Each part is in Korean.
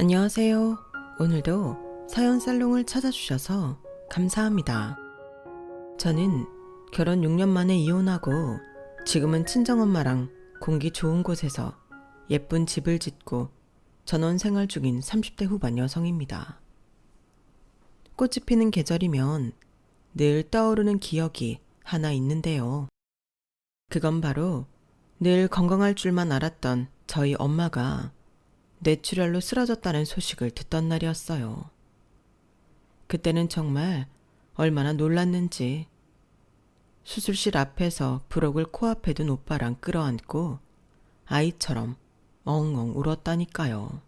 안녕하세요. 오늘도 사연 살롱을 찾아주셔서 감사합니다. 저는 결혼 6년 만에 이혼하고 지금은 친정엄마랑 공기 좋은 곳에서 예쁜 집을 짓고 전원 생활 중인 30대 후반 여성입니다. 꽃이 피는 계절이면 늘 떠오르는 기억이 하나 있는데요. 그건 바로 늘 건강할 줄만 알았던 저희 엄마가 뇌출혈로 쓰러졌다는 소식을 듣던 날이었어요. 그때는 정말 얼마나 놀랐는지 수술실 앞에서 부록을 코앞에 둔 오빠랑 끌어안고 아이처럼 엉엉 울었다니까요.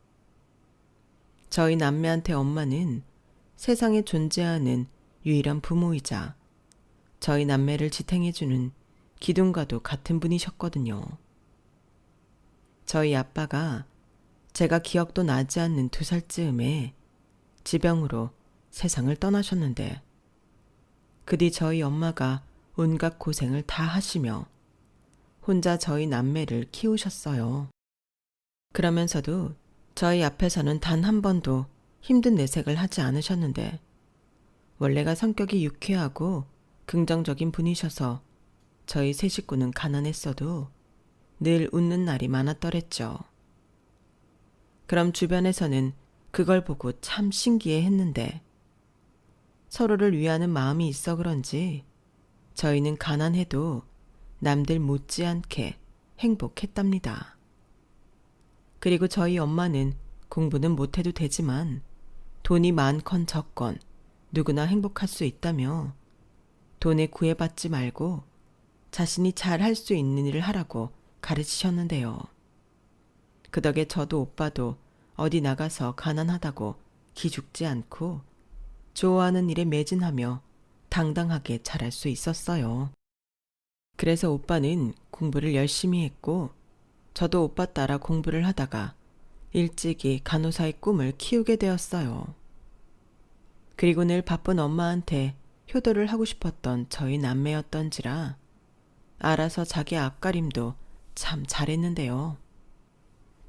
저희 남매한테 엄마는 세상에 존재하는 유일한 부모이자 저희 남매를 지탱해주는 기둥과도 같은 분이셨거든요. 저희 아빠가 제가 기억도 나지 않는 2살쯤에 지병으로 세상을 떠나셨는데 그 뒤 저희 엄마가 온갖 고생을 다 하시며 혼자 저희 남매를 키우셨어요. 그러면서도 저희 앞에서는 단 한 번도 힘든 내색을 하지 않으셨는데 원래가 성격이 유쾌하고 긍정적인 분이셔서 저희 세 식구는 가난했어도 늘 웃는 날이 많았더랬죠. 그럼 주변에서는 그걸 보고 참 신기해했는데 서로를 위하는 마음이 있어 그런지 저희는 가난해도 남들 못지않게 행복했답니다. 그리고 저희 엄마는 공부는 못해도 되지만 돈이 많건 적건 누구나 행복할 수 있다며 돈에 구애받지 말고 자신이 잘 할 수 있는 일을 하라고 가르치셨는데요. 그 덕에 저도 오빠도 어디 나가서 가난하다고 기죽지 않고 좋아하는 일에 매진하며 당당하게 잘할 수 있었어요. 그래서 오빠는 공부를 열심히 했고 저도 오빠 따라 공부를 하다가 일찍이 간호사의 꿈을 키우게 되었어요. 그리고 늘 바쁜 엄마한테 효도를 하고 싶었던 저희 남매였던지라 알아서 자기 앞가림도 참 잘했는데요.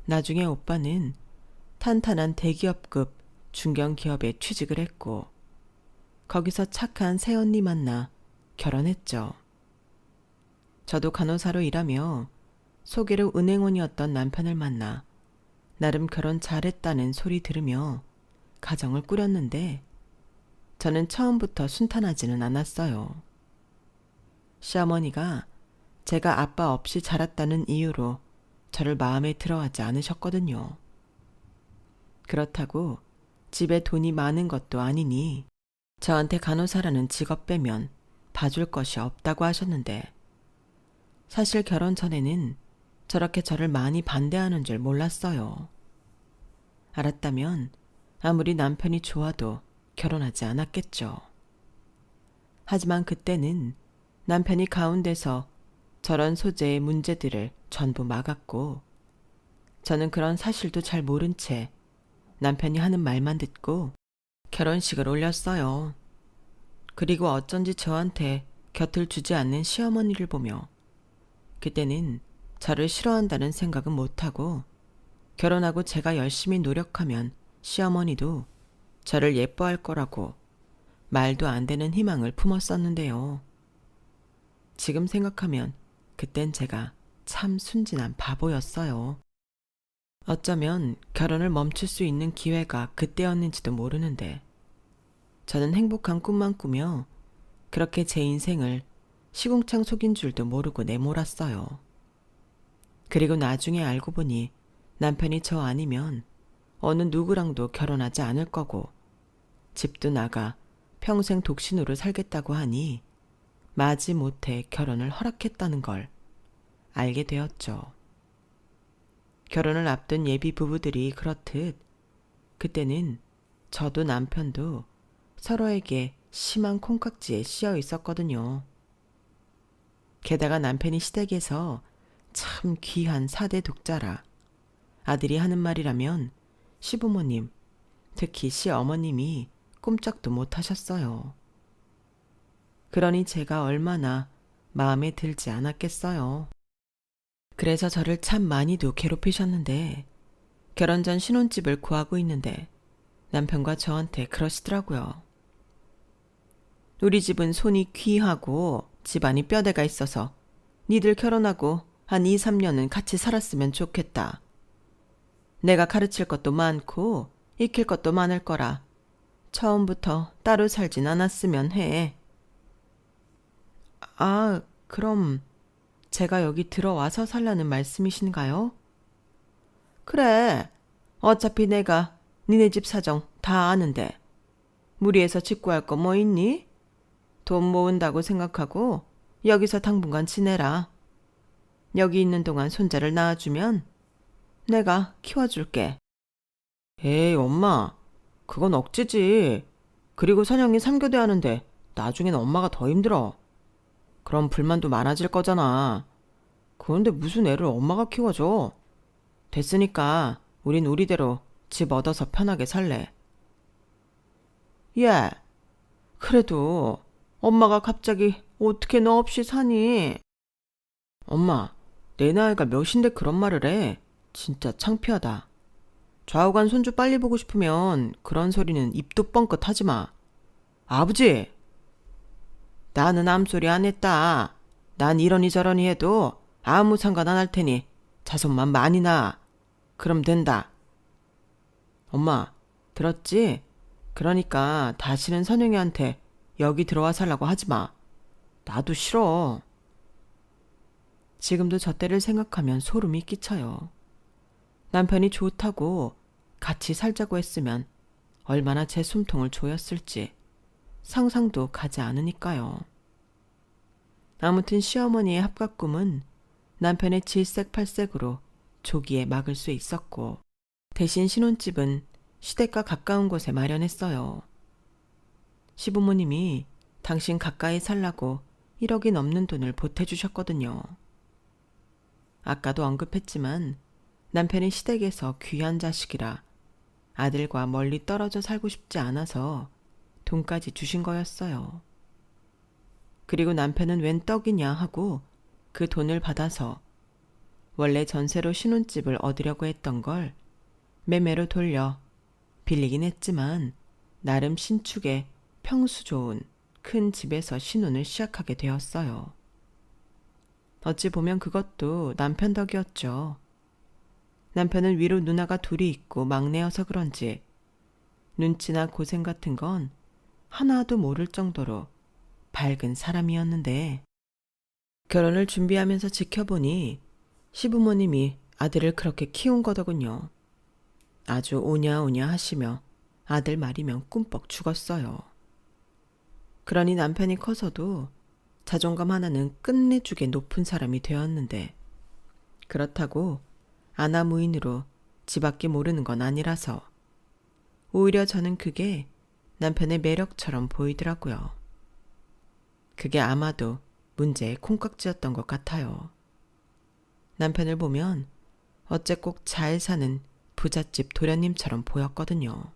나중에 오빠는 탄탄한 대기업급 중견기업에 취직을 했고 거기서 착한 새언니 만나 결혼했죠. 저도 간호사로 일하며 소개로 은행원이었던 남편을 만나 나름 결혼 잘했다는 소리 들으며 가정을 꾸렸는데 저는 처음부터 순탄하지는 않았어요. 시어머니가 제가 아빠 없이 자랐다는 이유로 저를 마음에 들어하지 않으셨거든요. 그렇다고 집에 돈이 많은 것도 아니니 저한테 간호사라는 직업 빼면 봐줄 것이 없다고 하셨는데 사실 결혼 전에는 저렇게 저를 많이 반대하는 줄 몰랐어요. 알았다면 아무리 남편이 좋아도 결혼하지 않았겠죠. 하지만 그때는 남편이 가운데서 저런 소재의 문제들을 전부 막았고 저는 그런 사실도 잘 모른 채 남편이 하는 말만 듣고 결혼식을 올렸어요. 그리고 어쩐지 저한테 곁을 주지 않는 시어머니를 보며 그때는 저를 싫어한다는 생각은 못하고 결혼하고 제가 열심히 노력하면 시어머니도 저를 예뻐할 거라고 말도 안 되는 희망을 품었었는데요. 지금 생각하면 그땐 제가 참 순진한 바보였어요. 어쩌면 결혼을 멈출 수 있는 기회가 그때였는지도 모르는데 저는 행복한 꿈만 꾸며 그렇게 제 인생을 시궁창 속인 줄도 모르고 내몰았어요. 그리고 나중에 알고 보니 남편이 저 아니면 어느 누구랑도 결혼하지 않을 거고 집도 나가 평생 독신으로 살겠다고 하니 마지못해 결혼을 허락했다는 걸 알게 되었죠. 결혼을 앞둔 예비 부부들이 그렇듯 그때는 저도 남편도 서로에게 심한 콩깍지에 씌어 있었거든요. 게다가 남편이 시댁에서 참 귀한 4대 독자라 아들이 하는 말이라면 시부모님, 특히 시어머님이 꼼짝도 못 하셨어요. 그러니 제가 얼마나 마음에 들지 않았겠어요. 그래서 저를 참 많이도 괴롭히셨는데 결혼 전 신혼집을 구하고 있는데 남편과 저한테 그러시더라고요. 우리 집은 손이 귀하고 집안이 뼈대가 있어서 니들 결혼하고 한 2, 3년은 같이 살았으면 좋겠다. 내가 가르칠 것도 많고 익힐 것도 많을 거라 처음부터 따로 살진 않았으면 해. 아, 그럼 제가 여기 들어와서 살라는 말씀이신가요? 그래. 어차피 내가 니네 집 사정 다 아는데 무리해서 집 구할 거 뭐 있니? 돈 모은다고 생각하고 여기서 당분간 지내라. 여기 있는 동안 손자를 낳아주면 내가 키워줄게. 에이, 엄마. 그건 억지지. 그리고 선영이 3교대 하는데 나중엔 엄마가 더 힘들어. 그럼 불만도 많아질 거잖아. 그런데 무슨 애를 엄마가 키워줘? 됐으니까 우린 우리대로 집 얻어서 편하게 살래. 예. 그래도 엄마가 갑자기 어떻게 너 없이 사니? 엄마, 내 나이가 몇인데 그런 말을 해. 진짜 창피하다. 좌우간 손주 빨리 보고 싶으면 그런 소리는 입도 뻥끗 하지 마. 아버지! 나는 암소리 안 했다. 난 이러니 저러니 해도 아무 상관 안 할 테니 자손만 많이 낳아. 그럼 된다. 엄마, 들었지? 그러니까 다시는 선영이한테 여기 들어와 살라고 하지 마. 나도 싫어. 지금도 저 때를 생각하면 소름이 끼쳐요. 남편이 좋다고 같이 살자고 했으면 얼마나 제 숨통을 조였을지 상상도 가지 않으니까요. 아무튼 시어머니의 합각 꿈은 남편의 질색팔색으로 조기에 막을 수 있었고 대신 신혼집은 시댁과 가까운 곳에 마련했어요. 시부모님이 당신 가까이 살라고 1억이 넘는 돈을 보태주셨거든요. 아까도 언급했지만 남편이 시댁에서 귀한 자식이라 아들과 멀리 떨어져 살고 싶지 않아서 돈까지 주신 거였어요. 그리고 남편은 웬 떡이냐 하고 그 돈을 받아서 원래 전세로 신혼집을 얻으려고 했던 걸 매매로 돌려 빌리긴 했지만 나름 신축의 평수 좋은 큰 집에서 신혼을 시작하게 되었어요. 어찌 보면 그것도 남편 덕이었죠. 남편은 위로 누나가 둘이 있고 막내여서 그런지 눈치나 고생 같은 건 하나도 모를 정도로 밝은 사람이었는데 결혼을 준비하면서 지켜보니 시부모님이 아들을 그렇게 키운 거더군요. 아주 오냐오냐 하시며 아들 말이면 꿈뻑 죽었어요. 그러니 남편이 커서도 자존감 하나는 끝내주게 높은 사람이 되었는데 그렇다고 아나무인으로 지 밖에 모르는 건 아니라서 오히려 저는 그게 남편의 매력처럼 보이더라고요. 그게 아마도 문제의 콩깍지였던 것 같아요. 남편을 보면 어째 꼭 잘 사는 부잣집 도련님처럼 보였거든요.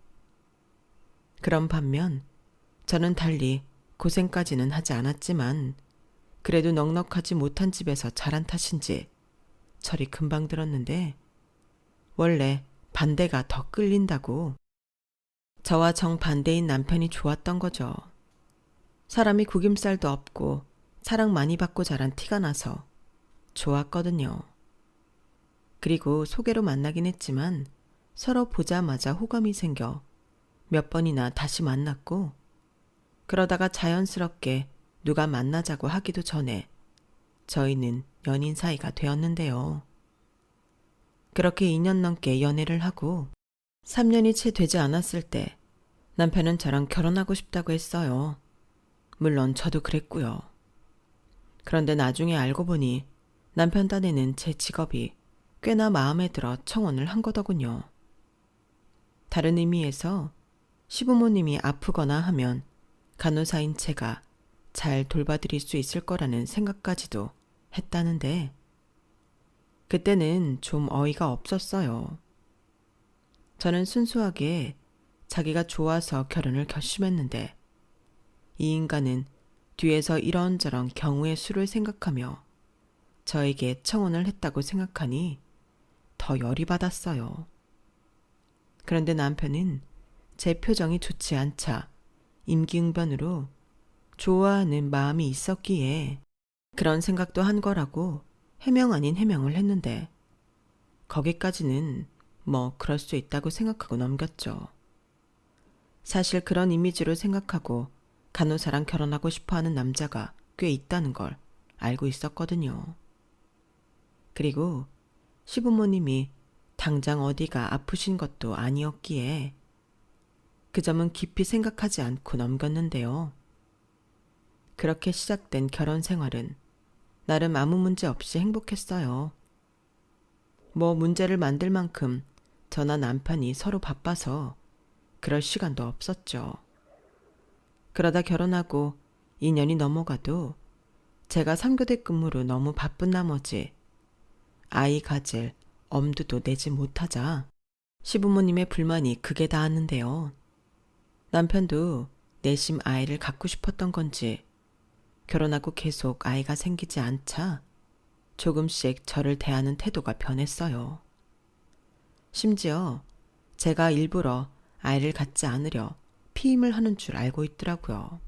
그런 반면 저는 달리 고생까지는 하지 않았지만 그래도 넉넉하지 못한 집에서 자란 탓인지 철이 금방 들었는데 원래 반대가 더 끌린다고 저와 정반대인 남편이 좋았던 거죠. 사람이 구김살도 없고 사랑 많이 받고 자란 티가 나서 좋았거든요. 그리고 소개로 만나긴 했지만 서로 보자마자 호감이 생겨 몇 번이나 다시 만났고 그러다가 자연스럽게 누가 만나자고 하기도 전에 저희는 연인 사이가 되었는데요. 그렇게 2년 넘게 연애를 하고 3년이 채 되지 않았을 때 남편은 저랑 결혼하고 싶다고 했어요. 물론 저도 그랬고요. 그런데 나중에 알고 보니 남편 딴에는 제 직업이 꽤나 마음에 들어 청혼을 한 거더군요. 다른 의미에서 시부모님이 아프거나 하면 간호사인 제가 잘 돌봐드릴 수 있을 거라는 생각까지도 했다는데 그때는 좀 어이가 없었어요. 저는 순수하게 자기가 좋아서 결혼을 결심했는데 이 인간은 뒤에서 이런저런 경우의 수를 생각하며 저에게 청혼을 했다고 생각하니 더 열이 받았어요. 그런데 남편은 제 표정이 좋지 않자 임기응변으로 좋아하는 마음이 있었기에 그런 생각도 한 거라고 해명 아닌 해명을 했는데 거기까지는 뭐 그럴 수 있다고 생각하고 넘겼죠. 사실 그런 이미지로 생각하고 간호사랑 결혼하고 싶어하는 남자가 꽤 있다는 걸 알고 있었거든요. 그리고 시부모님이 당장 어디가 아프신 것도 아니었기에 그 점은 깊이 생각하지 않고 넘겼는데요. 그렇게 시작된 결혼 생활은 나름 아무 문제 없이 행복했어요. 뭐 문제를 만들 만큼 저나 남편이 서로 바빠서 그럴 시간도 없었죠. 그러다 결혼하고 2년이 넘어가도 제가 3교대 근무로 너무 바쁜 나머지 아이 가질 엄두도 내지 못하자 시부모님의 불만이 극에 닿았는데요. 남편도 내심 아이를 갖고 싶었던 건지 결혼하고 계속 아이가 생기지 않자 조금씩 저를 대하는 태도가 변했어요. 심지어 제가 일부러 아이를 갖지 않으려 피임을 하는 줄 알고 있더라고요.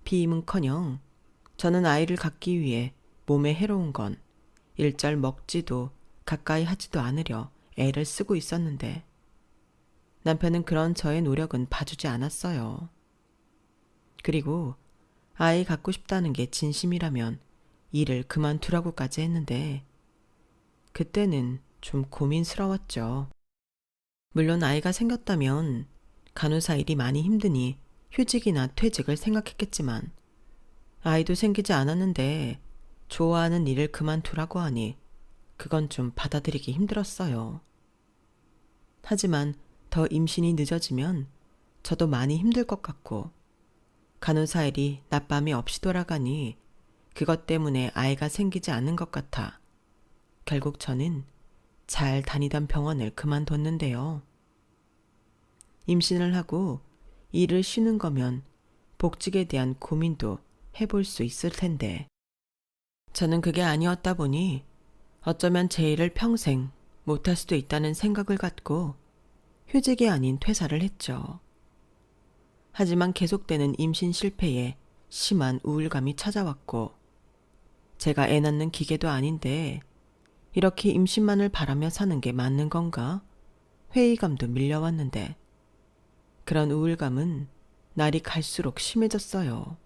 피임은커녕 저는 아이를 갖기 위해 몸에 해로운 건 일절 먹지도 가까이 하지도 않으려 애를 쓰고 있었는데 남편은 그런 저의 노력은 봐주지 않았어요. 그리고 아이 갖고 싶다는 게 진심이라면 일을 그만두라고까지 했는데 그때는 좀 고민스러웠죠. 물론 아이가 생겼다면 간호사 일이 많이 힘드니 휴직이나 퇴직을 생각했겠지만 아이도 생기지 않았는데 좋아하는 일을 그만두라고 하니 그건 좀 받아들이기 힘들었어요. 하지만 더 임신이 늦어지면 저도 많이 힘들 것 같고 간호사 일이 낮밤이 없이 돌아가니 그것 때문에 아이가 생기지 않는 것 같아 결국 저는 잘 다니던 병원을 그만뒀는데요. 임신을 하고 일을 쉬는 거면 복직에 대한 고민도 해볼 수 있을 텐데 저는 그게 아니었다 보니 어쩌면 제 일을 평생 못할 수도 있다는 생각을 갖고 휴직이 아닌 퇴사를 했죠. 하지만 계속되는 임신 실패에 심한 우울감이 찾아왔고 제가 애 낳는 기계도 아닌데 이렇게 임신만을 바라며 사는 게 맞는 건가? 회의감도 밀려왔는데 그런 우울감은 날이 갈수록 심해졌어요.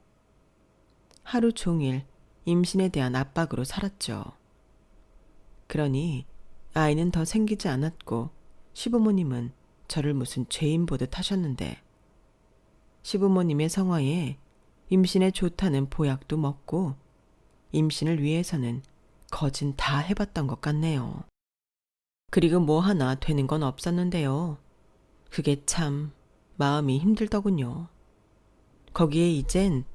하루 종일 임신에 대한 압박으로 살았죠. 그러니 아이는 더 생기지 않았고 시부모님은 저를 무슨 죄인 보듯 하셨는데 시부모님의 성화에 임신에 좋다는 보약도 먹고 임신을 위해서는 거진 다 해봤던 것 같네요. 그리고 뭐 하나 되는 건 없었는데요. 그게 참 마음이 힘들더군요. 거기에 이젠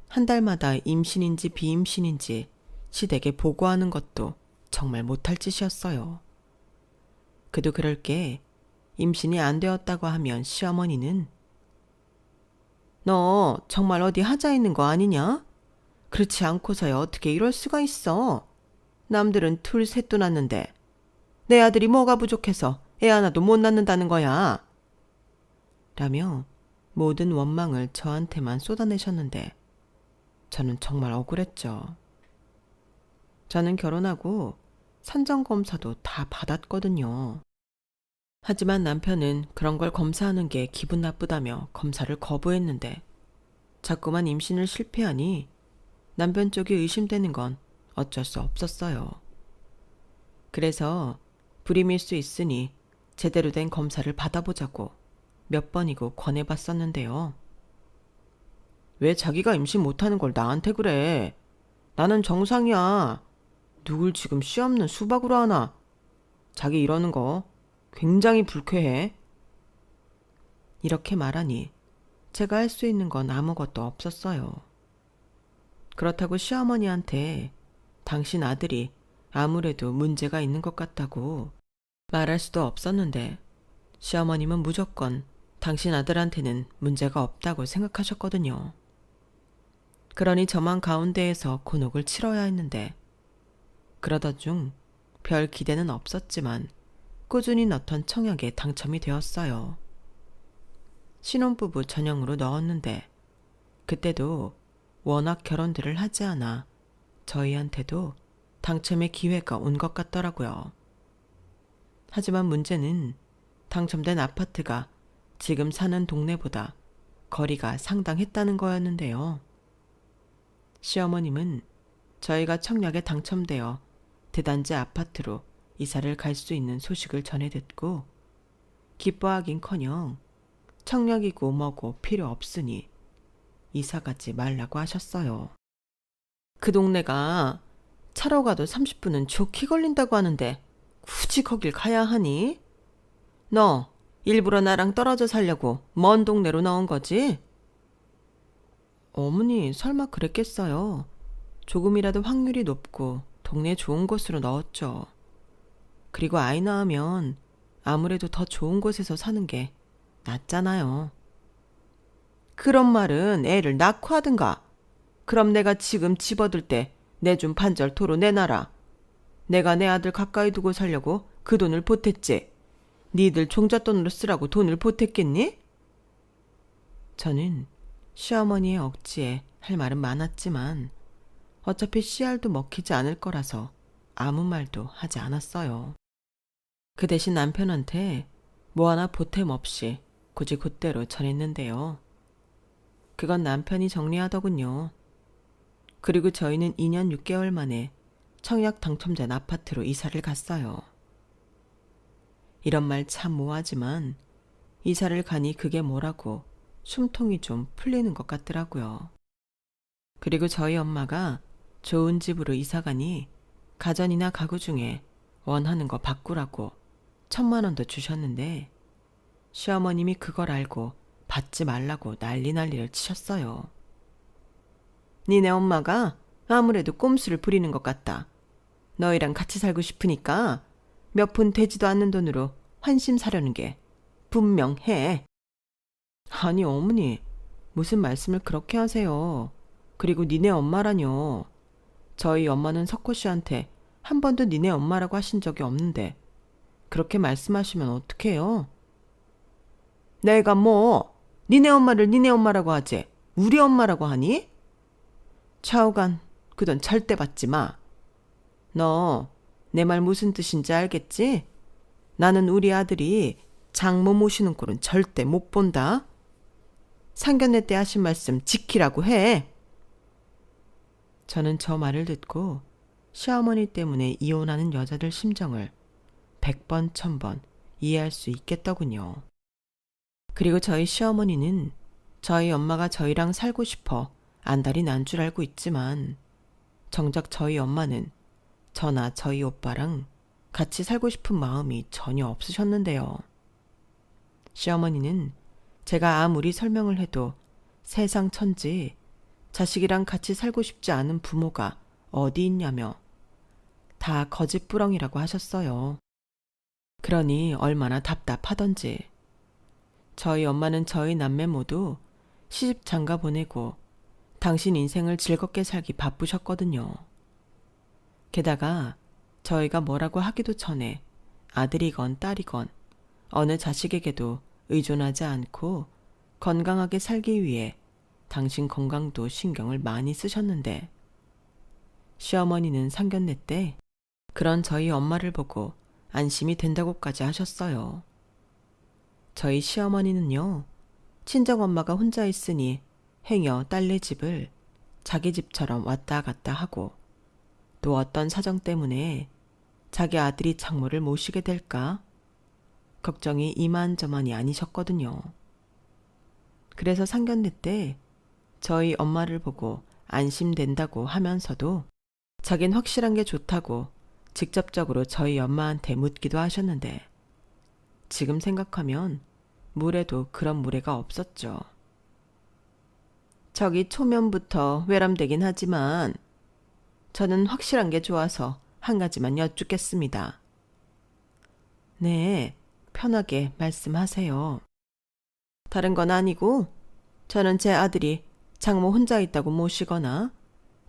한 달마다 임신인지 비임신인지 시댁에 보고하는 것도 정말 못할 짓이었어요. 그도 그럴 게 임신이 안 되었다고 하면 시어머니는 너 정말 어디 하자 있는 거 아니냐? 그렇지 않고서야 어떻게 이럴 수가 있어. 남들은 둘 셋도 낳는데 내 아들이 뭐가 부족해서 애 하나도 못 낳는다는 거야. 라며 모든 원망을 저한테만 쏟아내셨는데 저는 정말 억울했죠. 저는 결혼하고 산정검사도 다 받았거든요. 하지만 남편은 그런 걸 검사하는 게 기분 나쁘다며 검사를 거부했는데 자꾸만 임신을 실패하니 남편 쪽이 의심되는 건 어쩔 수 없었어요. 그래서 불임일 수 있으니 제대로 된 검사를 받아보자고 몇 번이고 권해봤었는데요. 왜 자기가 임신 못하는 걸 나한테 그래? 나는 정상이야. 누굴 지금 씨 없는 수박으로 하나. 자기 이러는 거 굉장히 불쾌해. 이렇게 말하니 제가 할 수 있는 건 아무것도 없었어요. 그렇다고 시어머니한테 당신 아들이 아무래도 문제가 있는 것 같다고 말할 수도 없었는데 시어머님은 무조건 당신 아들한테는 문제가 없다고 생각하셨거든요. 그러니 저만 가운데에서 곤혹을 치러야 했는데 그러던 중 별 기대는 없었지만 꾸준히 넣던 청약에 당첨이 되었어요. 신혼부부 전용으로 넣었는데 그때도 워낙 결혼들을 하지 않아 저희한테도 당첨의 기회가 온 것 같더라고요. 하지만 문제는 당첨된 아파트가 지금 사는 동네보다 거리가 상당했다는 거였는데요. 시어머님은 저희가 청약에 당첨되어 대단지 아파트로 이사를 갈 수 있는 소식을 전해 듣고 기뻐하긴커녕 청약이고 뭐고 필요 없으니 이사 가지 말라고 하셨어요. 그 동네가 차로 가도 30분은 좋게 걸린다고 하는데 굳이 거길 가야 하니? 너 일부러 나랑 떨어져 살려고 먼 동네로 넣은 거지? 어머니 설마 그랬겠어요. 조금이라도 확률이 높고 동네 좋은 곳으로 넣었죠. 그리고 아이 낳으면 아무래도 더 좋은 곳에서 사는 게 낫잖아요. 그런 말은 애를 낳고 하든가. 그럼 내가 지금 집 얻을 때 내 준 반절 토로 내놔라. 내가 내 아들 가까이 두고 살려고 그 돈을 보탰지. 니들 종잣돈으로 쓰라고 돈을 보탰겠니? 저는 시어머니의 억지에 할 말은 많았지만 어차피 씨알도 먹히지 않을 거라서 아무 말도 하지 않았어요. 그 대신 남편한테 뭐 하나 보탬 없이 굳이 곧대로 전했는데요. 그건 남편이 정리하더군요. 그리고 저희는 2년 6개월 만에 청약 당첨된 아파트로 이사를 갔어요. 이런 말 참 모하지만 이사를 가니 그게 뭐라고 숨통이 좀 풀리는 것 같더라고요. 그리고 저희 엄마가 좋은 집으로 이사 가니 가전이나 가구 중에 원하는 거 바꾸라고 1,000만 원도 주셨는데 시어머님이 그걸 알고 받지 말라고 난리를 치셨어요. 니네 엄마가 아무래도 꼼수를 부리는 것 같다. 너희랑 같이 살고 싶으니까 몇 푼 되지도 않는 돈으로 환심 사려는 게 분명해. 아니 어머니 무슨 말씀을 그렇게 하세요. 그리고 니네 엄마라뇨. 저희 엄마는 석호 씨한테 한 번도 니네 엄마라고 하신 적이 없는데 그렇게 말씀하시면 어떡해요? 내가 뭐 니네 엄마를 니네 엄마라고 하지 우리 엄마라고 하니? 차오간 그 돈 절대 받지 마. 너 내 말 무슨 뜻인지 알겠지? 나는 우리 아들이 장모 모시는 꼴은 절대 못 본다. 상견례 때 하신 말씀 지키라고 해. 저는 저 말을 듣고 시어머니 때문에 이혼하는 여자들 심정을 100번 1000번 이해할 수 있겠더군요. 그리고 저희 시어머니는 저희 엄마가 저희랑 살고 싶어 안달이 난 줄 알고 있지만 정작 저희 엄마는 저나 저희 오빠랑 같이 살고 싶은 마음이 전혀 없으셨는데요. 시어머니는 제가 아무리 설명을 해도 세상 천지 자식이랑 같이 살고 싶지 않은 부모가 어디 있냐며 다 거짓부렁이라고 하셨어요. 그러니 얼마나 답답하던지. 저희 엄마는 저희 남매 모두 시집 장가 보내고 당신 인생을 즐겁게 살기 바쁘셨거든요. 게다가 저희가 뭐라고 하기도 전에 아들이건 딸이건 어느 자식에게도 의존하지 않고 건강하게 살기 위해 당신 건강도 신경을 많이 쓰셨는데 시어머니는 상견례 때 그런 저희 엄마를 보고 안심이 된다고까지 하셨어요. 저희 시어머니는요, 친정엄마가 혼자 있으니 행여 딸네 집을 자기 집처럼 왔다 갔다 하고 또 어떤 사정 때문에 자기 아들이 장모를 모시게 될까 걱정이 이만저만이 아니셨거든요. 그래서 상견례 때 저희 엄마를 보고 안심된다고 하면서도 자긴 확실한 게 좋다고 직접적으로 저희 엄마한테 묻기도 하셨는데 지금 생각하면 물에도 그런 무례가 없었죠. 저기 초면부터 외람되긴 하지만 저는 확실한 게 좋아서 한 가지만 여쭙겠습니다. 네, 편하게 말씀하세요. 다른 건 아니고 저는 제 아들이 장모 혼자 있다고 모시거나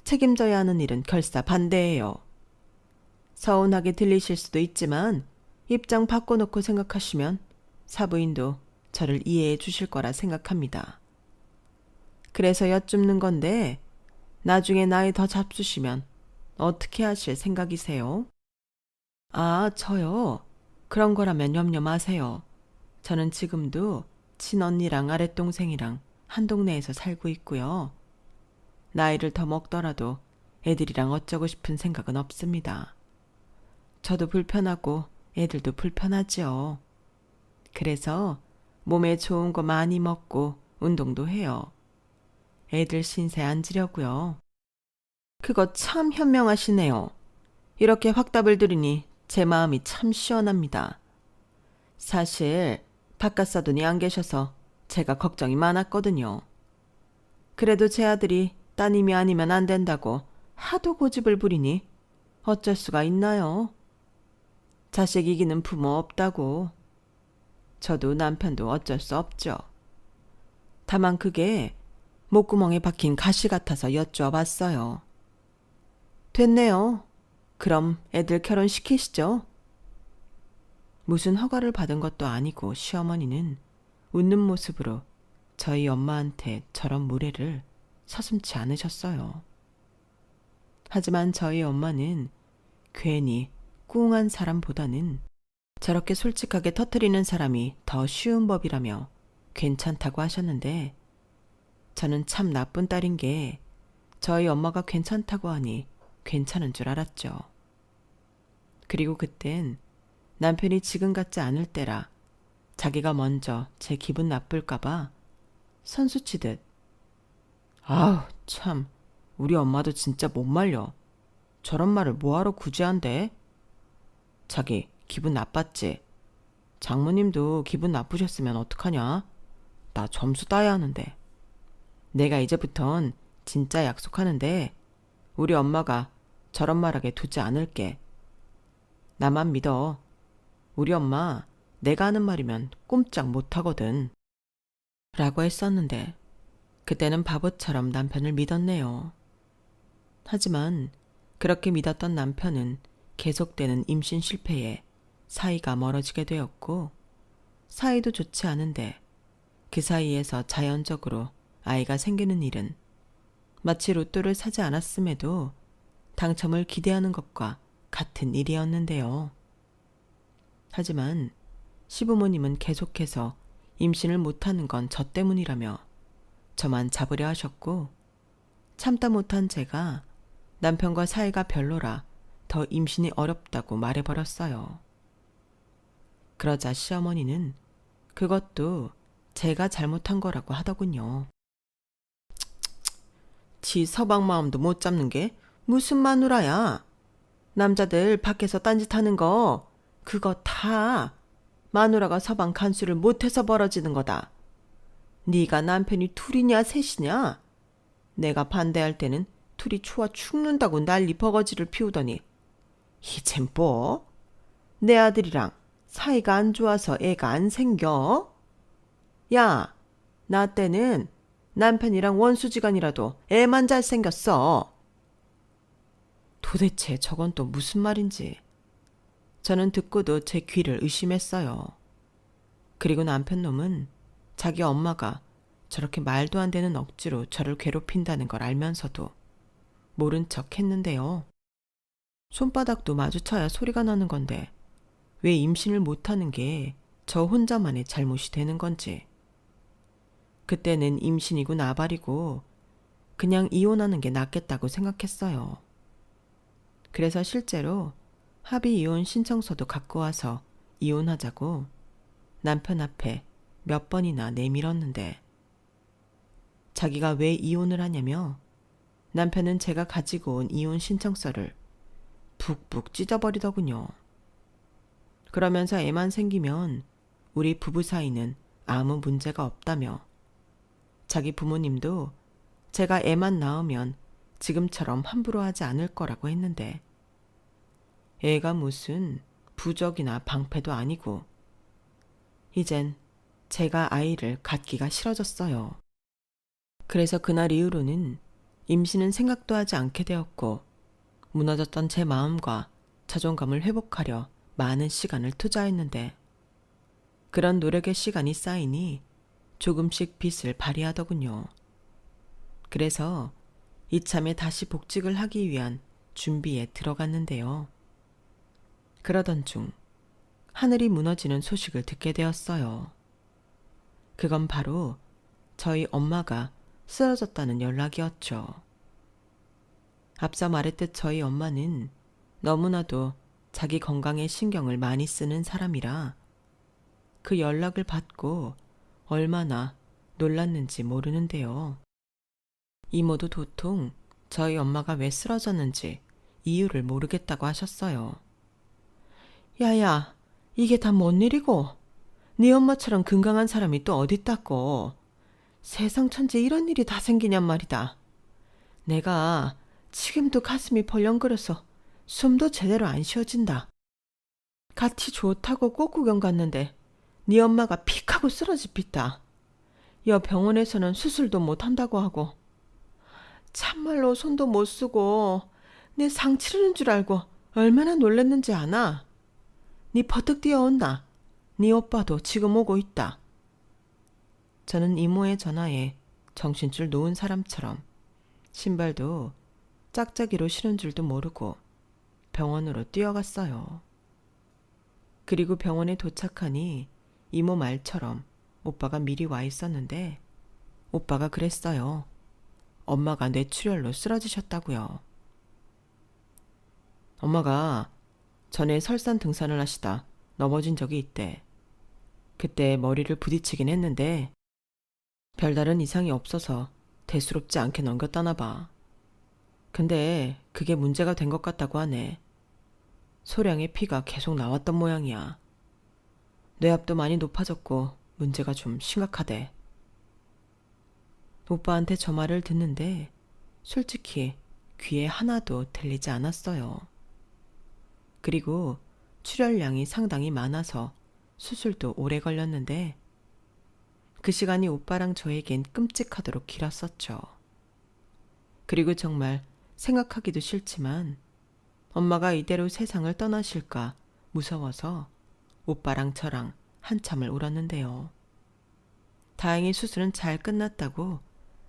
책임져야 하는 일은 결사 반대예요. 서운하게 들리실 수도 있지만 입장 바꿔놓고 생각하시면 사부인도 저를 이해해 주실 거라 생각합니다. 그래서 여쭙는 건데 나중에 나이 더 잡수시면 어떻게 하실 생각이세요? 아, 저요? 그런 거라면 염려 마세요. 저는 지금도 친언니랑 아랫동생이랑 한 동네에서 살고 있고요. 나이를 더 먹더라도 애들이랑 어쩌고 싶은 생각은 없습니다. 저도 불편하고 애들도 불편하지요. 그래서 몸에 좋은 거 많이 먹고 운동도 해요. 애들 신세 안 지려고요. 그거 참 현명하시네요. 이렇게 확답을 들으니 제 마음이 참 시원합니다. 사실 바깥사돈이 안 계셔서 제가 걱정이 많았거든요. 그래도 제 아들이 따님이 아니면 안 된다고 하도 고집을 부리니 어쩔 수가 있나요? 자식 이기는 부모 없다고. 저도 남편도 어쩔 수 없죠. 다만 그게 목구멍에 박힌 가시 같아서 여쭈어봤어요. 됐네요. 그럼 애들 결혼시키시죠. 무슨 허가를 받은 것도 아니고 시어머니는 웃는 모습으로 저희 엄마한테 저런 무례를 서슴지 않으셨어요. 하지만 저희 엄마는 괜히 꿍한 사람보다는 저렇게 솔직하게 터뜨리는 사람이 더 쉬운 법이라며 괜찮다고 하셨는데 저는 참 나쁜 딸인 게 저희 엄마가 괜찮다고 하니 괜찮은 줄 알았죠. 그리고 그땐 남편이 지금 같지 않을 때라 자기가 먼저 제 기분 나쁠까봐 선수치듯 아우 참 우리 엄마도 진짜 못 말려. 저런 말을 뭐하러 굳이 한대? 자기 기분 나빴지? 장모님도 기분 나쁘셨으면 어떡하냐? 나 점수 따야 하는데. 내가 이제부턴 진짜 약속하는데 우리 엄마가 저런 말하게 두지 않을게. 나만 믿어. 우리 엄마 내가 하는 말이면 꼼짝 못하거든. 라고 했었는데 그때는 바보처럼 남편을 믿었네요. 하지만 그렇게 믿었던 남편은 계속되는 임신 실패에 사이가 멀어지게 되었고 사이도 좋지 않은데 그 사이에서 자연적으로 아이가 생기는 일은 마치 로또를 사지 않았음에도 당첨을 기대하는 것과 같은 일이었는데요. 하지만 시부모님은 계속해서 임신을 못하는 건 저 때문이라며 저만 잡으려 하셨고 참다 못한 제가 남편과 사이가 별로라 더 임신이 어렵다고 말해버렸어요. 그러자 시어머니는 그것도 제가 잘못한 거라고 하더군요. 지 서방 마음도 못 잡는 게 무슨 마누라야. 남자들 밖에서 딴짓하는 거 그거 다 마누라가 서방 간수를 못해서 벌어지는 거다. 네가 남편이 둘이냐 셋이냐? 내가 반대할 때는 둘이 추워 죽는다고 난리 버거지를 피우더니 이젠 뭐? 내 아들이랑 사이가 안 좋아서 애가 안 생겨? 야, 나 때는 남편이랑 원수지간이라도 애만 잘생겼어. 도대체 저건 또 무슨 말인지. 저는 듣고도 제 귀를 의심했어요. 그리고 남편 놈은 자기 엄마가 저렇게 말도 안 되는 억지로 저를 괴롭힌다는 걸 알면서도 모른 척 했는데요. 손바닥도 마주쳐야 소리가 나는 건데 왜 임신을 못하는 게 저 혼자만의 잘못이 되는 건지. 그때는 임신이고 나발이고 그냥 이혼하는 게 낫겠다고 생각했어요. 그래서 실제로 합의 이혼 신청서도 갖고 와서 이혼하자고 남편 앞에 몇 번이나 내밀었는데 자기가 왜 이혼을 하냐며 남편은 제가 가지고 온 이혼 신청서를 푹푹 찢어버리더군요. 그러면서 애만 생기면 우리 부부 사이는 아무 문제가 없다며 자기 부모님도 제가 애만 낳으면 지금처럼 함부로 하지 않을 거라고 했는데 애가 무슨 부적이나 방패도 아니고 이젠 제가 아이를 갖기가 싫어졌어요. 그래서 그날 이후로는 임신은 생각도 하지 않게 되었고 무너졌던 제 마음과 자존감을 회복하려 많은 시간을 투자했는데 그런 노력의 시간이 쌓이니 조금씩 빚을 발휘하더군요. 그래서 이참에 다시 복직을 하기 위한 준비에 들어갔는데요. 그러던 중 하늘이 무너지는 소식을 듣게 되었어요. 그건 바로 저희 엄마가 쓰러졌다는 연락이었죠. 앞서 말했듯 저희 엄마는 너무나도 자기 건강에 신경을 많이 쓰는 사람이라 그 연락을 받고 얼마나 놀랐는지 모르는데요. 이모도 도통 저희 엄마가 왜 쓰러졌는지 이유를 모르겠다고 하셨어요. 야야, 이게 다 뭔 일이고? 네 엄마처럼 건강한 사람이 또 어딨다고? 세상 천지 이런 일이 다 생기냔 말이다. 내가 지금도 가슴이 벌렁거려서 숨도 제대로 안 쉬어진다. 같이 좋다고 꽃구경 갔는데 네 엄마가 픽 하고 쓰러집있다. 여 병원에서는 수술도 못 한다고 하고 참말로 손도 못 쓰고 내 상 치르는 줄 알고 얼마나 놀랐는지 아나? 네 버뜩 뛰어온다. 네 오빠도 지금 오고 있다. 저는 이모의 전화에 정신줄 놓은 사람처럼 신발도 짝짝이로 신은 줄도 모르고 병원으로 뛰어갔어요. 그리고 병원에 도착하니 이모 말처럼 오빠가 미리 와 있었는데 오빠가 그랬어요. 엄마가 뇌출혈로 쓰러지셨다고요. 엄마가 전에 설산 등산을 하시다 넘어진 적이 있대. 그때 머리를 부딪히긴 했는데 별다른 이상이 없어서 대수롭지 않게 넘겼다나 봐. 근데 그게 문제가 된 것 같다고 하네. 소량의 피가 계속 나왔던 모양이야. 뇌압도 많이 높아졌고 문제가 좀 심각하대. 오빠한테 저 말을 듣는데 솔직히 귀에 하나도 들리지 않았어요. 그리고 출혈량이 상당히 많아서 수술도 오래 걸렸는데 그 시간이 오빠랑 저에겐 끔찍하도록 길었었죠. 그리고 정말 생각하기도 싫지만 엄마가 이대로 세상을 떠나실까 무서워서 오빠랑 저랑 한참을 울었는데요. 다행히 수술은 잘 끝났다고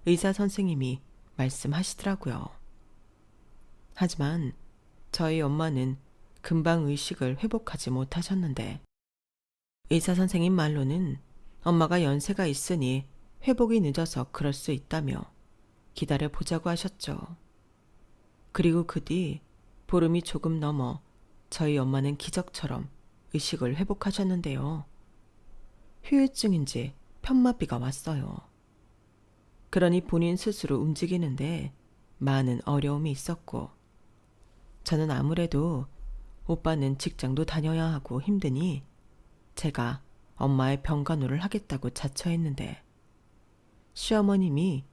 의사 선생님이 말씀하시더라고요. 하지만 저희 엄마는 금방 의식을 회복하지 못하셨는데 의사 선생님 말로는 엄마가 연세가 있으니 회복이 늦어서 그럴 수 있다며 기다려보자고 하셨죠. 그리고 그 뒤 보름이 조금 넘어 저희 엄마는 기적처럼 의식을 회복하셨는데요. 후유증인지 편마비가 왔어요. 그러니 본인 스스로 움직이는데 많은 어려움이 있었고 저는 아무래도 오빠는 직장도 다녀야 하고 힘드니 제가 엄마의 병간호를 하겠다고 자처했는데 시어머님이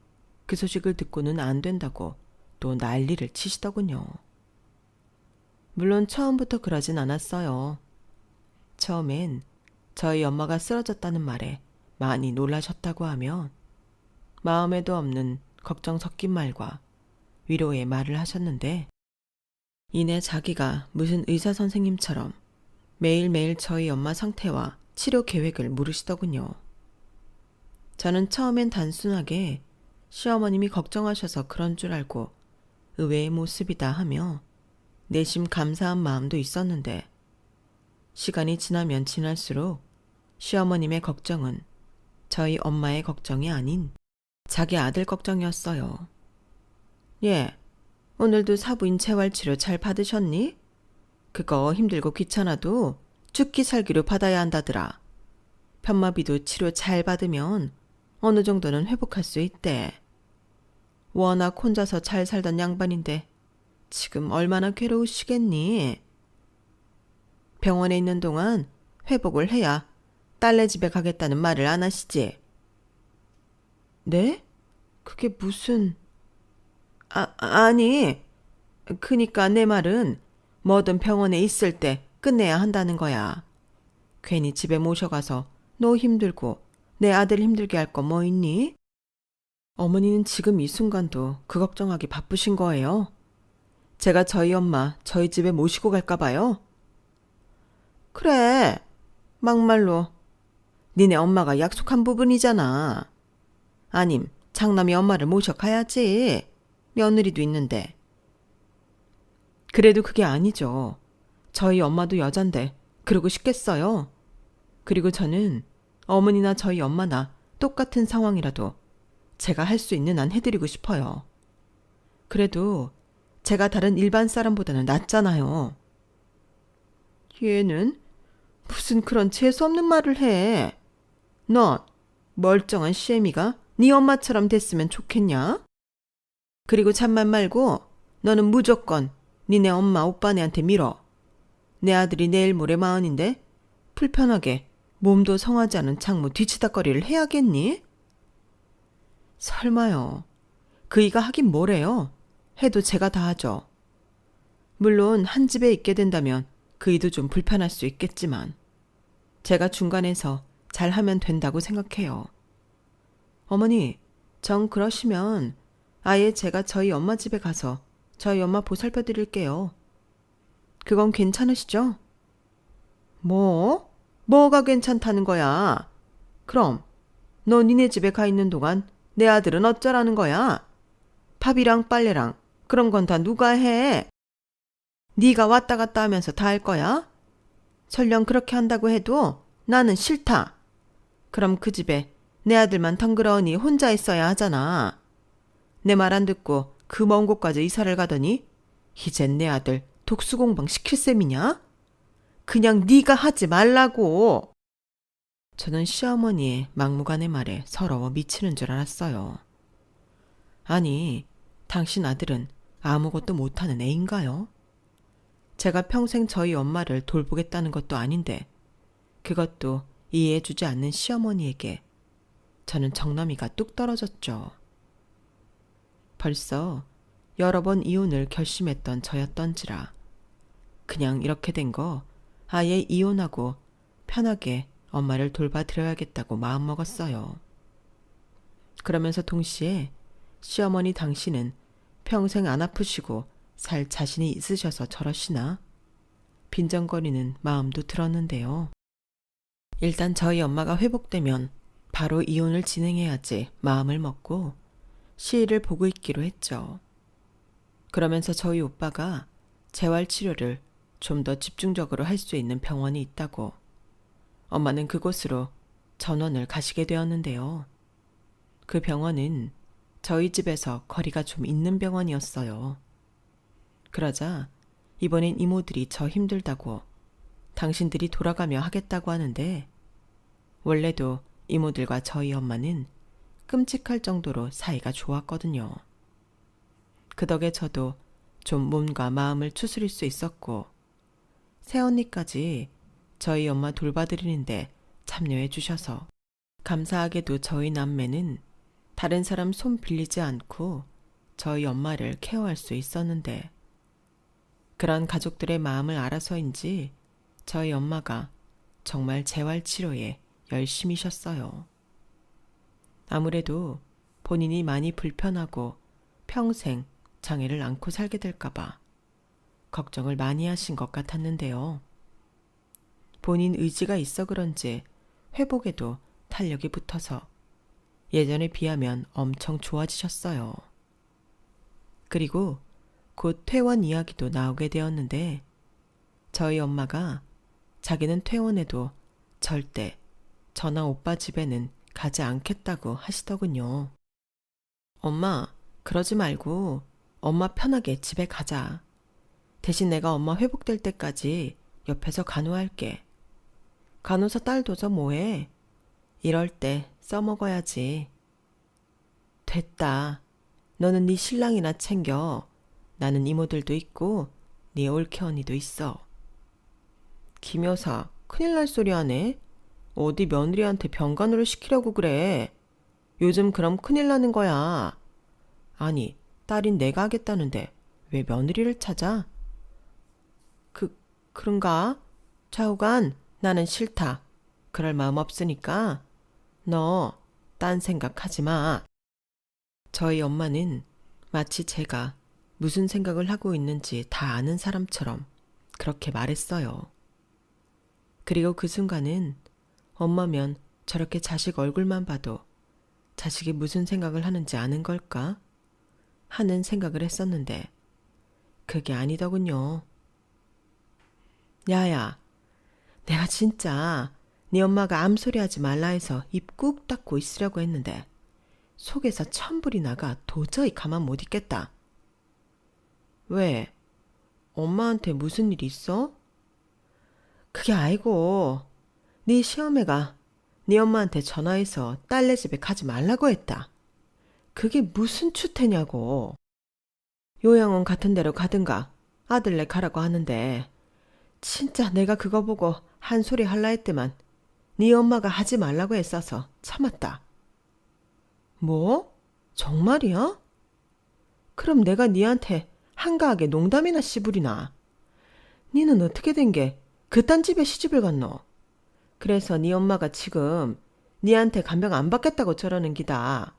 그 소식을 듣고는 안 된다고 또 난리를 치시더군요. 물론 처음부터 그러진 않았어요. 처음엔 저희 엄마가 쓰러졌다는 말에 많이 놀라셨다고 하면 마음에도 없는 걱정 섞인 말과 위로의 말을 하셨는데 이내 자기가 무슨 의사 선생님처럼 매일매일 저희 엄마 상태와 치료 계획을 물으시더군요. 저는 처음엔 단순하게 시어머님이 걱정하셔서 그런 줄 알고 의외의 모습이다 하며 내심 감사한 마음도 있었는데 시간이 지나면 지날수록 시어머님의 걱정은 저희 엄마의 걱정이 아닌 자기 아들 걱정이었어요. 예, 오늘도 사부인 재활치료 잘 받으셨니? 그거 힘들고 귀찮아도 죽기 살기로 받아야 한다더라. 편마비도 치료 잘 받으면 어느 정도는 회복할 수 있대. 워낙 혼자서 잘 살던 양반인데 지금 얼마나 괴로우시겠니? 병원에 있는 동안 회복을 해야 딸네 집에 가겠다는 말을 안 하시지. 네? 그게 무슨... 아니, 그니까 내 말은 뭐든 병원에 있을 때 끝내야 한다는 거야. 괜히 집에 모셔가서 너 힘들고 내 아들 힘들게 할 거 뭐 있니? 어머니는 지금 이 순간도 그 걱정하기 바쁘신 거예요. 제가 저희 엄마 저희 집에 모시고 갈까 봐요. 그래, 막말로 니네 엄마가 약속한 부분이잖아. 아님 장남이 엄마를 모셔 가야지. 며느리도 있는데. 그래도 그게 아니죠. 저희 엄마도 여잔데 그러고 싶겠어요. 그리고 저는 어머니나 저희 엄마나 똑같은 상황이라도 제가 할 수 있는 한 해드리고 싶어요. 그래도 제가 다른 일반 사람보다는 낫잖아요. 얘는 무슨 그런 재수없는 말을 해. 넌 멀쩡한 시애미가 네 엄마처럼 됐으면 좋겠냐? 그리고 잠만 말고 너는 무조건 니네 엄마 오빠네한테 밀어. 내 아들이 내일 모레 40인데 불편하게 몸도 성하지 않은 장모 뒤치다거리를 해야겠니? 설마요. 그이가 하긴 뭐래요. 해도 제가 다 하죠. 물론 한 집에 있게 된다면 그이도 좀 불편할 수 있겠지만 제가 중간에서 잘하면 된다고 생각해요. 어머니, 정 그러시면 아예 제가 저희 엄마 집에 가서 저희 엄마 보살펴 드릴게요. 그건 괜찮으시죠? 뭐? 뭐가 괜찮다는 거야? 그럼 너 니네 집에 가 있는 동안 내 아들은 어쩌라는 거야? 밥이랑 빨래랑 그런 건 다 누가 해? 네가 왔다 갔다 하면서 다 할 거야? 설령 그렇게 한다고 해도 나는 싫다. 그럼 그 집에 내 아들만 덩그러니 혼자 있어야 하잖아. 내 말 안 듣고 그 먼 곳까지 이사를 가더니 이젠 내 아들 독수공방 시킬 셈이냐? 그냥 네가 하지 말라고. 저는 시어머니의 막무가내 말에 서러워 미치는 줄 알았어요. 아니, 당신 아들은 아무것도 못하는 애인가요? 제가 평생 저희 엄마를 돌보겠다는 것도 아닌데 그것도 이해해주지 않는 시어머니에게 저는 정남이가 뚝 떨어졌죠. 벌써 여러 번 이혼을 결심했던 저였던지라 그냥 이렇게 된 거 아예 이혼하고 편하게 엄마를 돌봐드려야겠다고 마음먹었어요. 그러면서 동시에 시어머니 당신은 평생 안 아프시고 살 자신이 있으셔서 저러시나 빈정거리는 마음도 들었는데요. 일단 저희 엄마가 회복되면 바로 이혼을 진행해야지 마음을 먹고 시일을 보고 있기로 했죠. 그러면서 저희 오빠가 재활치료를 좀 더 집중적으로 할 수 있는 병원이 있다고 엄마는 그곳으로 전원을 가시게 되었는데요. 그 병원은 저희 집에서 거리가 좀 있는 병원이었어요. 그러자 이번엔 이모들이 저 힘들다고 당신들이 돌아가며 하겠다고 하는데 원래도 이모들과 저희 엄마는 끔찍할 정도로 사이가 좋았거든요. 그 덕에 저도 좀 몸과 마음을 추스릴 수 있었고 새언니까지 저희 엄마 돌봐드리는데 참여해 주셔서 감사하게도 저희 남매는 다른 사람 손 빌리지 않고 저희 엄마를 케어할 수 있었는데 그런 가족들의 마음을 알아서인지 저희 엄마가 정말 재활치료에 열심히셨어요. 아무래도 본인이 많이 불편하고 평생 장애를 안고 살게 될까봐 걱정을 많이 하신 것 같았는데요. 본인 의지가 있어 그런지 회복에도 탄력이 붙어서 예전에 비하면 엄청 좋아지셨어요. 그리고 곧 퇴원 이야기도 나오게 되었는데 저희 엄마가 자기는 퇴원해도 절대 저나 오빠 집에는 가지 않겠다고 하시더군요. 엄마, 그러지 말고 엄마 편하게 집에 가자. 대신 내가 엄마 회복될 때까지 옆에서 간호할게. 간호사 딸 둬서 뭐해? 이럴 때 써먹어야지. 됐다. 너는 네 신랑이나 챙겨. 나는 이모들도 있고 네 올케 언니도 있어. 김 여사, 큰일 날 소리 하네. 어디 며느리한테 병간호를 시키려고 그래. 요즘 그럼 큰일 나는 거야. 아니, 딸인 내가 하겠다는데 왜 며느리를 찾아? 그런가? 좌우간 나는 싫다. 그럴 마음 없으니까 너 딴 생각하지 마. 저희 엄마는 마치 제가 무슨 생각을 하고 있는지 다 아는 사람처럼 그렇게 말했어요. 그리고 그 순간은 엄마면 저렇게 자식 얼굴만 봐도 자식이 무슨 생각을 하는지 아는 걸까 하는 생각을 했었는데 그게 아니더군요. 야야, 내가 진짜 네 엄마가 암소리 하지 말라 해서 입 꾹 닫고 있으려고 했는데 속에서 천불이 나가 도저히 가만 못 있겠다. 왜? 엄마한테 무슨 일 있어? 그게 아니고 네 시어매가 네 엄마한테 전화해서 딸네 집에 가지 말라고 했다. 그게 무슨 추태냐고. 요양원 같은 데로 가든가 아들네 가라고 하는데 진짜 내가 그거 보고 한 소리 할라 했더만 네 엄마가 하지 말라고 했어서 참았다. 뭐? 정말이야? 그럼 내가 니한테 한가하게 농담이나 씨부리나. 니는 어떻게 된 게 그딴 집에 시집을 갔노? 그래서 네 엄마가 지금 니한테 간병 안 받겠다고 저러는 기다.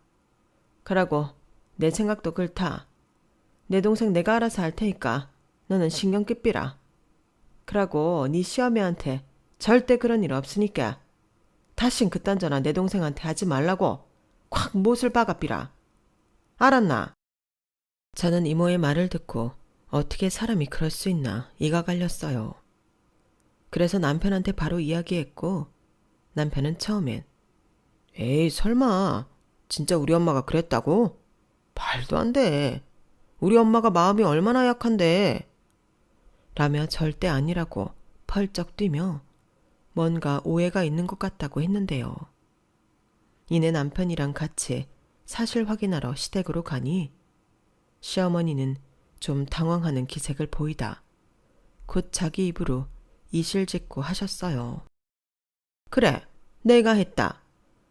그러고 내 생각도 그렇다. 내 동생 내가 알아서 할 테니까 너는 신경 끄삐라. 그러고 네 시어매한테 절대 그런 일 없으니까 다신 그딴 전화 내 동생한테 하지 말라고 콱 못을 박아삐라. 알았나? 저는 이모의 말을 듣고 어떻게 사람이 그럴 수 있나 이가 갈렸어요. 그래서 남편한테 바로 이야기했고 남편은 처음엔 에이 설마 진짜 우리 엄마가 그랬다고? 말도 안 돼. 우리 엄마가 마음이 얼마나 약한데. 라며 절대 아니라고 펄쩍 뛰며 뭔가 오해가 있는 것 같다고 했는데요. 이내 남편이랑 같이 사실 확인하러 시댁으로 가니 시어머니는 좀 당황하는 기색을 보이다 곧 자기 입으로 이실직고 하셨어요. 그래, 내가 했다.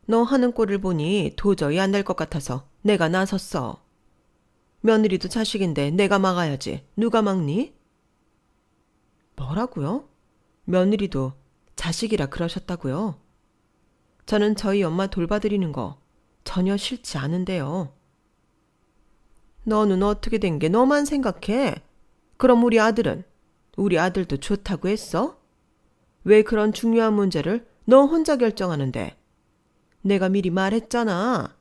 너 하는 꼴을 보니 도저히 안 될 것 같아서 내가 나섰어. 며느리도 자식인데 내가 막아야지. 누가 막니? 뭐라고요? 며느리도 자식이라 그러셨다고요? 저는 저희 엄마 돌봐드리는 거 전혀 싫지 않은데요. 너는 어떻게 된 게 너만 생각해? 그럼 우리 아들은? 우리 아들도 좋다고 했어? 왜 그런 중요한 문제를 너 혼자 결정하는데? 내가 미리 말했잖아.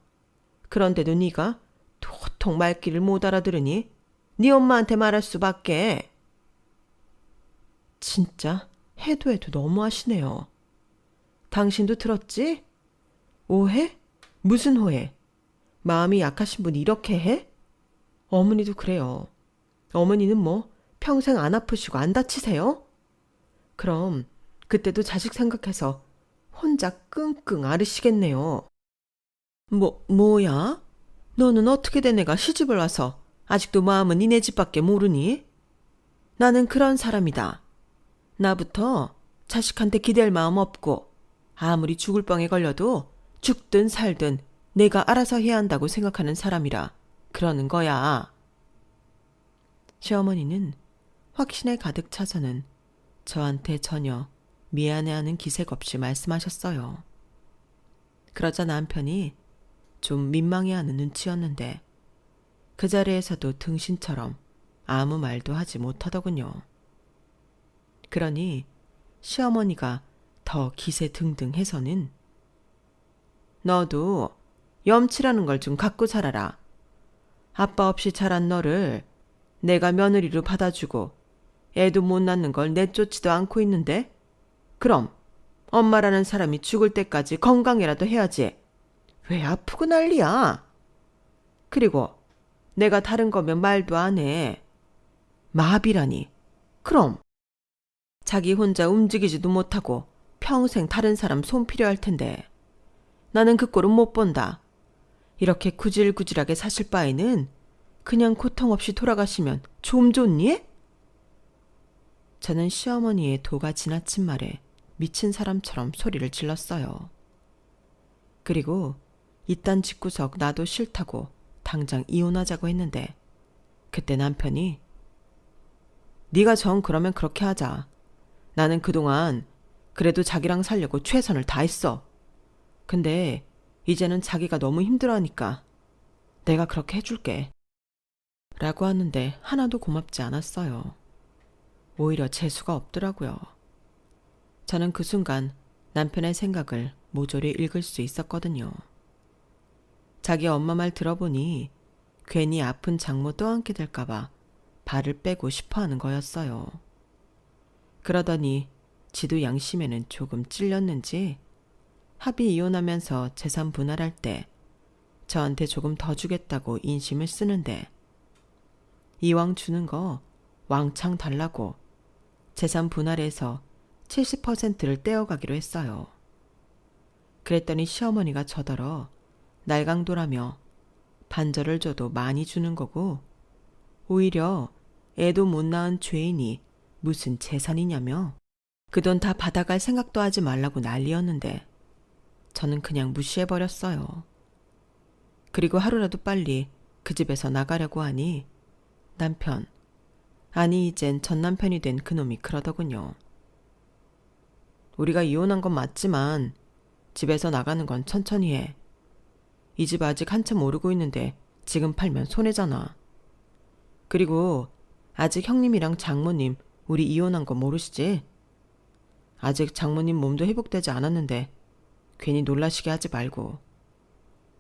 그런데도 네가 도통 말귀를 못 알아들으니 네 엄마한테 말할 수밖에. 진짜 해도 해도 너무하시네요. 당신도 들었지? 오해? 무슨 오해? 마음이 약하신 분이 이렇게 해? 어머니도 그래요. 어머니는 뭐 평생 안 아프시고 안 다치세요? 그럼 그때도 자식 생각해서 혼자 끙끙 앓으시겠네요. 뭐야? 너는 어떻게 된 애가 시집을 와서 아직도 마음은 니네 집밖에 모르니? 나는 그런 사람이다. 나부터 자식한테 기댈 마음 없고 아무리 죽을 병에 걸려도 죽든 살든 내가 알아서 해야 한다고 생각하는 사람이라 그러는 거야. 시어머니는 확신에 가득 차서는 저한테 전혀 미안해하는 기색 없이 말씀하셨어요. 그러자 남편이 좀 민망해하는 눈치였는데 그 자리에서도 등신처럼 아무 말도 하지 못하더군요. 그러니 시어머니가 더 기세등등해서는 너도 염치라는 걸 좀 갖고 살아라. 아빠 없이 자란 너를 내가 며느리로 받아주고 애도 못 낳는 걸 내쫓지도 않고 있는데 그럼 엄마라는 사람이 죽을 때까지 건강이라도 해야지. 왜 아프고 난리야? 그리고 내가 다른 거면 말도 안 해. 마비라니. 그럼 자기 혼자 움직이지도 못하고 평생 다른 사람 손 필요할 텐데 나는 그 꼴은 못 본다. 이렇게 구질구질하게 사실 바에는 그냥 고통 없이 돌아가시면 좀 좋니? 저는 시어머니의 도가 지나친 말에 미친 사람처럼 소리를 질렀어요. 그리고 이딴 집구석 나도 싫다고 당장 이혼하자고 했는데 그때 남편이 네가 정 그러면 그렇게 하자. 나는 그동안 그래도 자기랑 살려고 최선을 다했어. 근데 이제는 자기가 너무 힘들어하니까 내가 그렇게 해줄게. 라고 하는데 하나도 고맙지 않았어요. 오히려 재수가 없더라고요. 저는 그 순간 남편의 생각을 모조리 읽을 수 있었거든요. 자기 엄마 말 들어보니 괜히 아픈 장모 떠안게 될까봐 발을 빼고 싶어 하는 거였어요. 그러더니 지도 양심에는 조금 찔렸는지 합의 이혼하면서 재산 분할할 때 저한테 조금 더 주겠다고 인심을 쓰는데 이왕 주는 거 왕창 달라고 재산 분할해서 70%를 떼어가기로 했어요. 그랬더니 시어머니가 저더러 날강도라며 반절을 줘도 많이 주는 거고 오히려 애도 못 낳은 죄인이 무슨 재산이냐며 그 돈 다 받아갈 생각도 하지 말라고 난리였는데 저는 그냥 무시해버렸어요. 그리고 하루라도 빨리 그 집에서 나가려고 하니 남편, 아니 이젠 전 남편이 된 그놈이 그러더군요. 우리가 이혼한 건 맞지만 집에서 나가는 건 천천히 해. 이 집 아직 한참 오르고 있는데 지금 팔면 손해잖아. 그리고 아직 형님이랑 장모님 우리 이혼한 거 모르시지? 아직 장모님 몸도 회복되지 않았는데 괜히 놀라시게 하지 말고.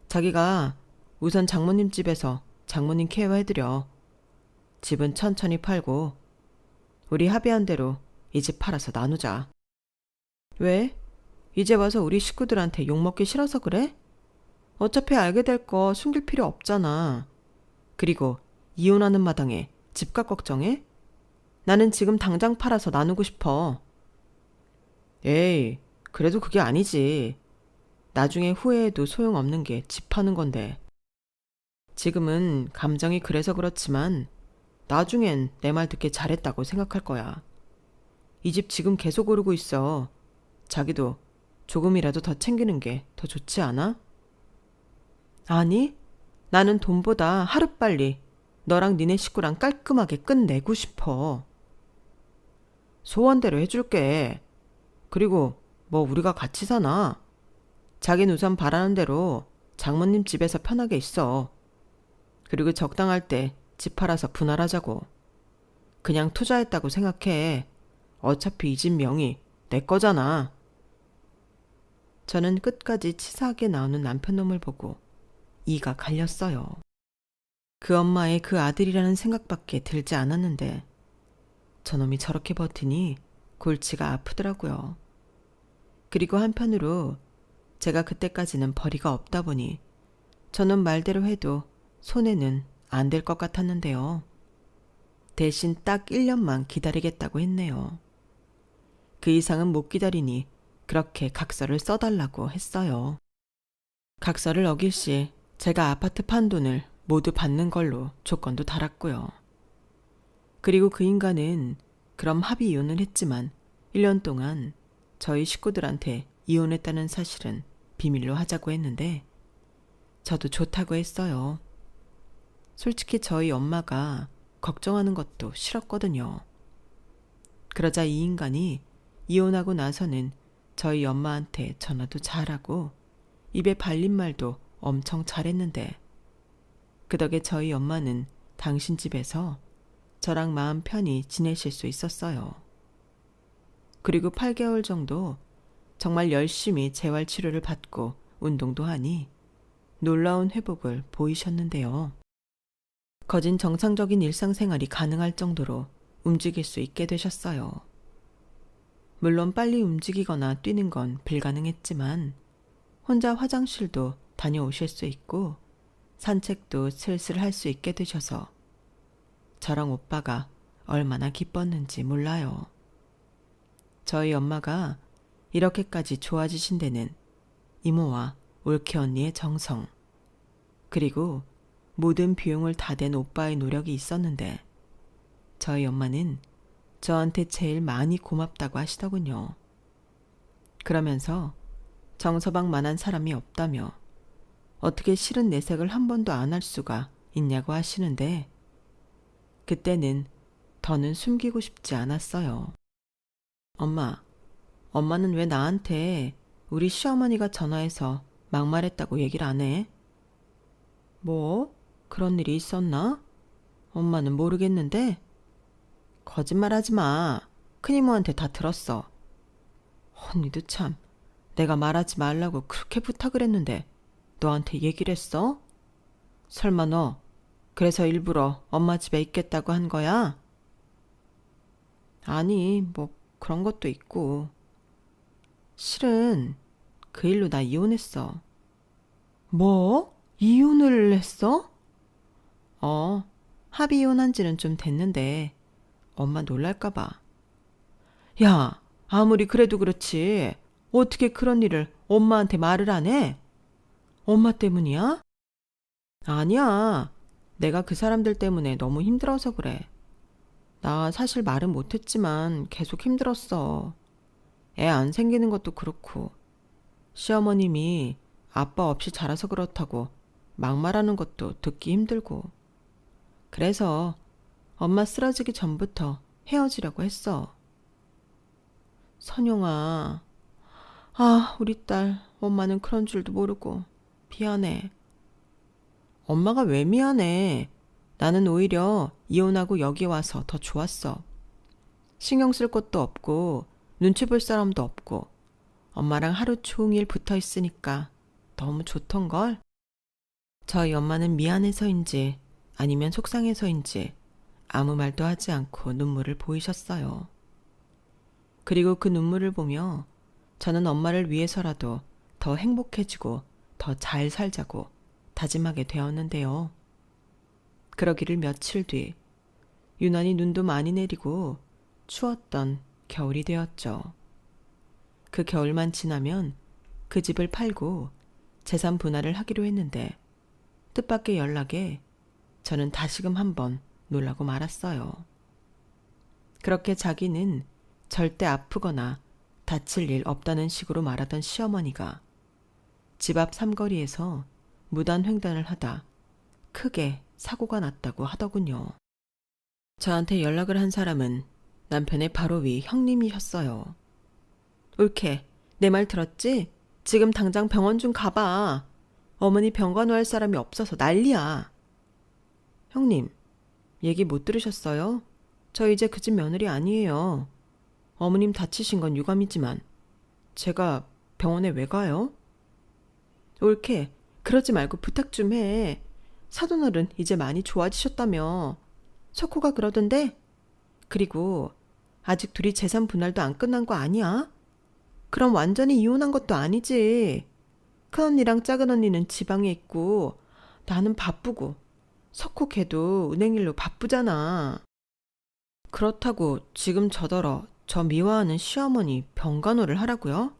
자기가 우선 장모님 집에서 장모님 케어해드려. 집은 천천히 팔고 우리 합의한 대로 이 집 팔아서 나누자. 왜? 이제 와서 우리 식구들한테 욕먹기 싫어서 그래? 어차피 알게 될 거 숨길 필요 없잖아. 그리고 이혼하는 마당에 집값 걱정해? 나는 지금 당장 팔아서 나누고 싶어. 에이, 그래도 그게 아니지. 나중에 후회해도 소용없는 게 집 파는 건데. 지금은 감정이 그래서 그렇지만 나중엔 내 말 듣게 잘했다고 생각할 거야. 이 집 지금 계속 오르고 있어. 자기도 조금이라도 더 챙기는 게 더 좋지 않아? 아니, 나는 돈보다 하루빨리 너랑 니네 식구랑 깔끔하게 끝내고 싶어. 소원대로 해줄게. 그리고 뭐 우리가 같이 사나? 자긴 우선 바라는 대로 장모님 집에서 편하게 있어. 그리고 적당할 때 집 팔아서 분할하자고. 그냥 투자했다고 생각해. 어차피 이 집 명의 내 거잖아. 저는 끝까지 치사하게 나오는 남편놈을 보고 이가 갈렸어요. 그 엄마의 그 아들이라는 생각밖에 들지 않았는데 저놈이 저렇게 버티니 골치가 아프더라고요. 그리고 한편으로 제가 그때까지는 벌이가 없다 보니 저는 말대로 해도 손해는 안 될 것 같았는데요. 대신 딱 1년만 기다리겠다고 했네요. 그 이상은 못 기다리니 그렇게 각서를 써달라고 했어요. 각서를 어길 시 제가 아파트 판 돈을 모두 받는 걸로 조건도 달았고요. 그리고 그 인간은 그럼 합의 이혼을 했지만 1년 동안 저희 식구들한테 이혼했다는 사실은 비밀로 하자고 했는데 저도 좋다고 했어요. 솔직히 저희 엄마가 걱정하는 것도 싫었거든요. 그러자 이 인간이 이혼하고 나서는 저희 엄마한테 전화도 잘하고 입에 발린 말도 엄청 잘했는데 그 덕에 저희 엄마는 당신 집에서 저랑 마음 편히 지내실 수 있었어요. 그리고 8개월 정도 정말 열심히 재활치료를 받고 운동도 하니 놀라운 회복을 보이셨는데요. 거진 정상적인 일상생활이 가능할 정도로 움직일 수 있게 되셨어요. 물론 빨리 움직이거나 뛰는 건 불가능했지만 혼자 화장실도 다녀오실 수 있고 산책도 슬슬 할 수 있게 되셔서 저랑 오빠가 얼마나 기뻤는지 몰라요. 저희 엄마가 이렇게까지 좋아지신 데는 이모와 올케 언니의 정성 그리고 모든 비용을 다 댄 오빠의 노력이 있었는데 저희 엄마는 저한테 제일 많이 고맙다고 하시더군요. 그러면서 정서방만한 사람이 없다며 어떻게 싫은 내색을 한 번도 안 할 수가 있냐고 하시는데 그때는 더는 숨기고 싶지 않았어요. 엄마는 왜 나한테 우리 시어머니가 전화해서 막말했다고 얘기를 안 해? 뭐? 그런 일이 있었나? 엄마는 모르겠는데? 거짓말하지 마. 큰이모한테 다 들었어. 언니도 참, 내가 말하지 말라고 그렇게 부탁을 했는데 너한테 얘기를 했어? 설마 너 그래서 일부러 엄마 집에 있겠다고 한 거야? 아니, 뭐 그런 것도 있고. 실은 그 일로 나 이혼했어. 뭐? 이혼을 했어? 합의 이혼한 지는 좀 됐는데 엄마 놀랄까 봐. 야, 아무리 그래도 그렇지. 어떻게 그런 일을 엄마한테 말을 안 해? 엄마 때문이야? 아니야. 내가 그 사람들 때문에 너무 힘들어서 그래. 나 사실 말은 못했지만 계속 힘들었어. 애 안 생기는 것도 그렇고, 시어머님이 아빠 없이 자라서 그렇다고 막말하는 것도 듣기 힘들고. 그래서 엄마 쓰러지기 전부터 헤어지려고 했어. 선영아, 우리 딸, 엄마는 그런 줄도 모르고 미안해. 엄마가 왜 미안해? 나는 오히려 이혼하고 여기 와서 더 좋았어. 신경 쓸 것도 없고 눈치 볼 사람도 없고 엄마랑 하루 종일 붙어 있으니까 너무 좋던걸. 저희 엄마는 미안해서인지 아니면 속상해서인지 아무 말도 하지 않고 눈물을 보이셨어요. 그리고 그 눈물을 보며 저는 엄마를 위해서라도 더 행복해지고 더 잘 살자고 다짐하게 되었는데요. 그러기를 며칠 뒤 유난히 눈도 많이 내리고 추웠던 겨울이 되었죠. 그 겨울만 지나면 그 집을 팔고 재산 분할을 하기로 했는데 뜻밖의 연락에 저는 다시금 한번 놀라고 말았어요. 그렇게 자기는 절대 아프거나 다칠 일 없다는 식으로 말하던 시어머니가 집 앞 삼거리에서 무단횡단을 하다 크게 사고가 났다고 하더군요. 저한테 연락을 한 사람은 남편의 바로 위 형님이셨어요. 옳게, 내 말 들었지? 지금 당장 병원 좀 가봐. 어머니 병간호할 사람이 없어서 난리야. 형님, 얘기 못 들으셨어요? 저 이제 그 집 며느리 아니에요. 어머님 다치신 건 유감이지만 제가 병원에 왜 가요? 옳게, 그러지 말고 부탁 좀 해. 사돈어른 이제 많이 좋아지셨다며. 석호가 그러던데? 그리고 아직 둘이 재산 분할도 안 끝난 거 아니야? 그럼 완전히 이혼한 것도 아니지. 큰언니랑 작은언니는 지방에 있고 나는 바쁘고 석호 걔도 은행일로 바쁘잖아. 그렇다고 지금 저더러 저 미워하는 시어머니 병간호를 하라고요?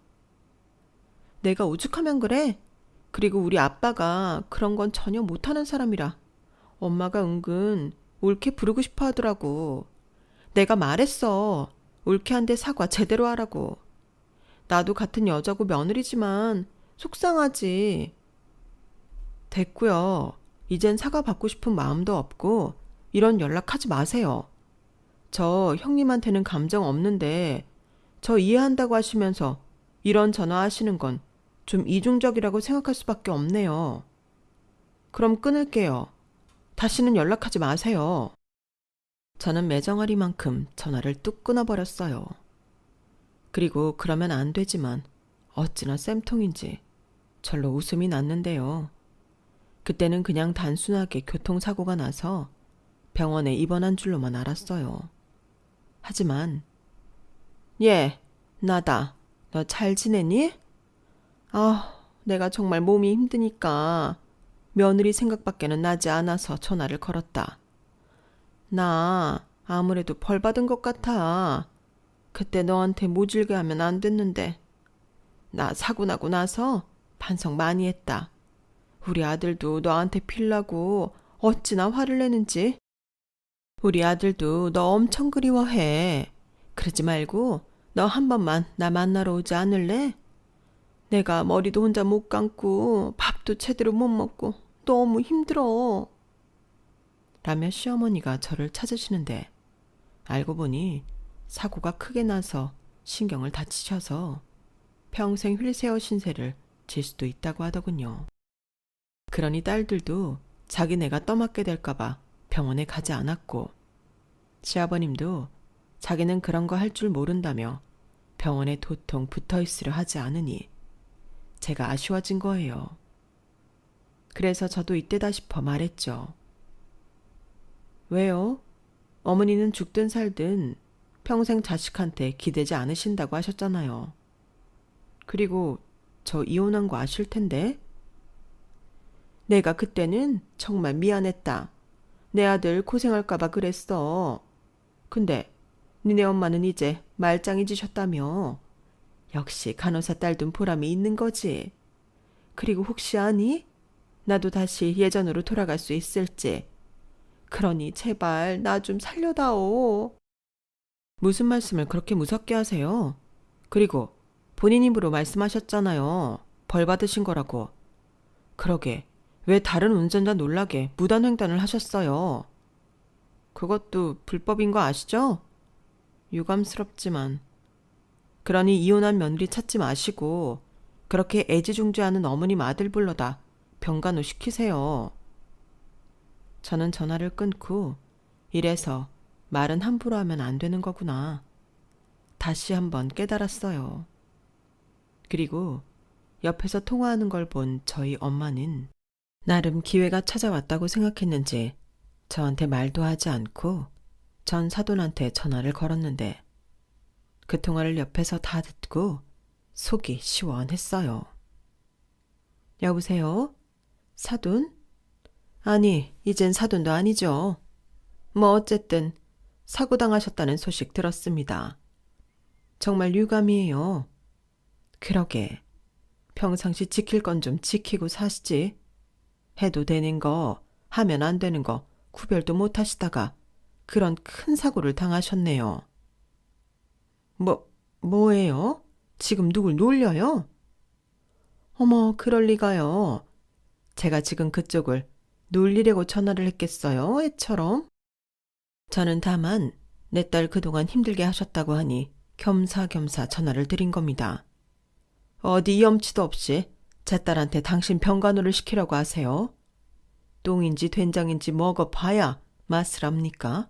내가 오죽하면 그래? 그리고 우리 아빠가 그런 건 전혀 못하는 사람이라 엄마가 은근 옳게 부르고 싶어 하더라고. 내가 말했어. 옳게한테 사과 제대로 하라고. 나도 같은 여자고 며느리지만 속상하지. 됐고요. 이젠 사과 받고 싶은 마음도 없고 이런 연락하지 마세요. 저 형님한테는 감정 없는데 저 이해한다고 하시면서 이런 전화하시는 건 좀 이중적이라고 생각할 수밖에 없네요. 그럼 끊을게요. 다시는 연락하지 마세요. 저는 매정하리만큼 전화를 뚝 끊어버렸어요. 그리고 그러면 안 되지만 어찌나 쌤통인지 절로 웃음이 났는데요. 그때는 그냥 단순하게 교통사고가 나서 병원에 입원한 줄로만 알았어요. 하지만 예, 나다. 너 잘 지내니? 내가 정말 몸이 힘드니까 며느리 생각밖에는 나지 않아서 전화를 걸었다. 나 아무래도 벌 받은 것 같아. 그때 너한테 모질게 하면 안 됐는데. 나 사고 나고 나서 반성 많이 했다. 우리 아들도 너한테 필라고 어찌나 화를 내는지. 우리 아들도 너 엄청 그리워해. 그러지 말고 너 한 번만 나 만나러 오지 않을래? 내가 머리도 혼자 못 감고 밥도 제대로 못 먹고 너무 힘들어. 라며 시어머니가 저를 찾으시는데 알고 보니 사고가 크게 나서 신경을 다치셔서 평생 휠체어 신세를 질 수도 있다고 하더군요. 그러니 딸들도 자기네가 떠맡게 될까봐 병원에 가지 않았고 시아버님도 자기는 그런 거 할 줄 모른다며 병원에 도통 붙어 있으려 하지 않으니 제가 아쉬워진 거예요. 그래서 저도 이때다 싶어 말했죠. 왜요? 어머니는 죽든 살든 평생 자식한테 기대지 않으신다고 하셨잖아요. 그리고 저 이혼한 거 아실 텐데? 내가 그때는 정말 미안했다. 내 아들 고생할까봐 그랬어. 근데 니네 엄마는 이제 말짱해지셨다며. 역시 간호사 딸 둔 보람이 있는 거지. 그리고 혹시 아니? 나도 다시 예전으로 돌아갈 수 있을지. 그러니 제발 나 좀 살려다오. 무슨 말씀을 그렇게 무섭게 하세요? 그리고 본인 입으로 말씀하셨잖아요. 벌 받으신 거라고. 그러게 왜 다른 운전자 놀라게 무단횡단을 하셨어요? 그것도 불법인 거 아시죠? 유감스럽지만. 그러니 이혼한 며느리 찾지 마시고 그렇게 애지중지하는 어머님 아들 불러다 병간호 시키세요. 저는 전화를 끊고 이래서 말은 함부로 하면 안 되는 거구나. 다시 한번 깨달았어요. 그리고 옆에서 통화하는 걸 본 저희 엄마는 나름 기회가 찾아왔다고 생각했는지 저한테 말도 하지 않고 전 사돈한테 전화를 걸었는데 그 통화를 옆에서 다 듣고 속이 시원했어요. 여보세요? 사돈? 아니, 이젠 사돈도 아니죠. 뭐 어쨌든 사고 당하셨다는 소식 들었습니다. 정말 유감이에요. 그러게 평상시 지킬 건 좀 지키고 사시지. 해도 되는 거, 하면 안 되는 거 구별도 못 하시다가 그런 큰 사고를 당하셨네요. 뭐예요? 지금 누굴 놀려요? 어머, 그럴 리가요. 제가 지금 그쪽을 놀리려고 전화를 했겠어요, 애처럼? 저는 다만 내 딸 그동안 힘들게 하셨다고 하니 겸사겸사 전화를 드린 겁니다. 어디 염치도 없이 제 딸한테 당신 병간호를 시키려고 하세요? 똥인지 된장인지 먹어봐야 맛을 압니까?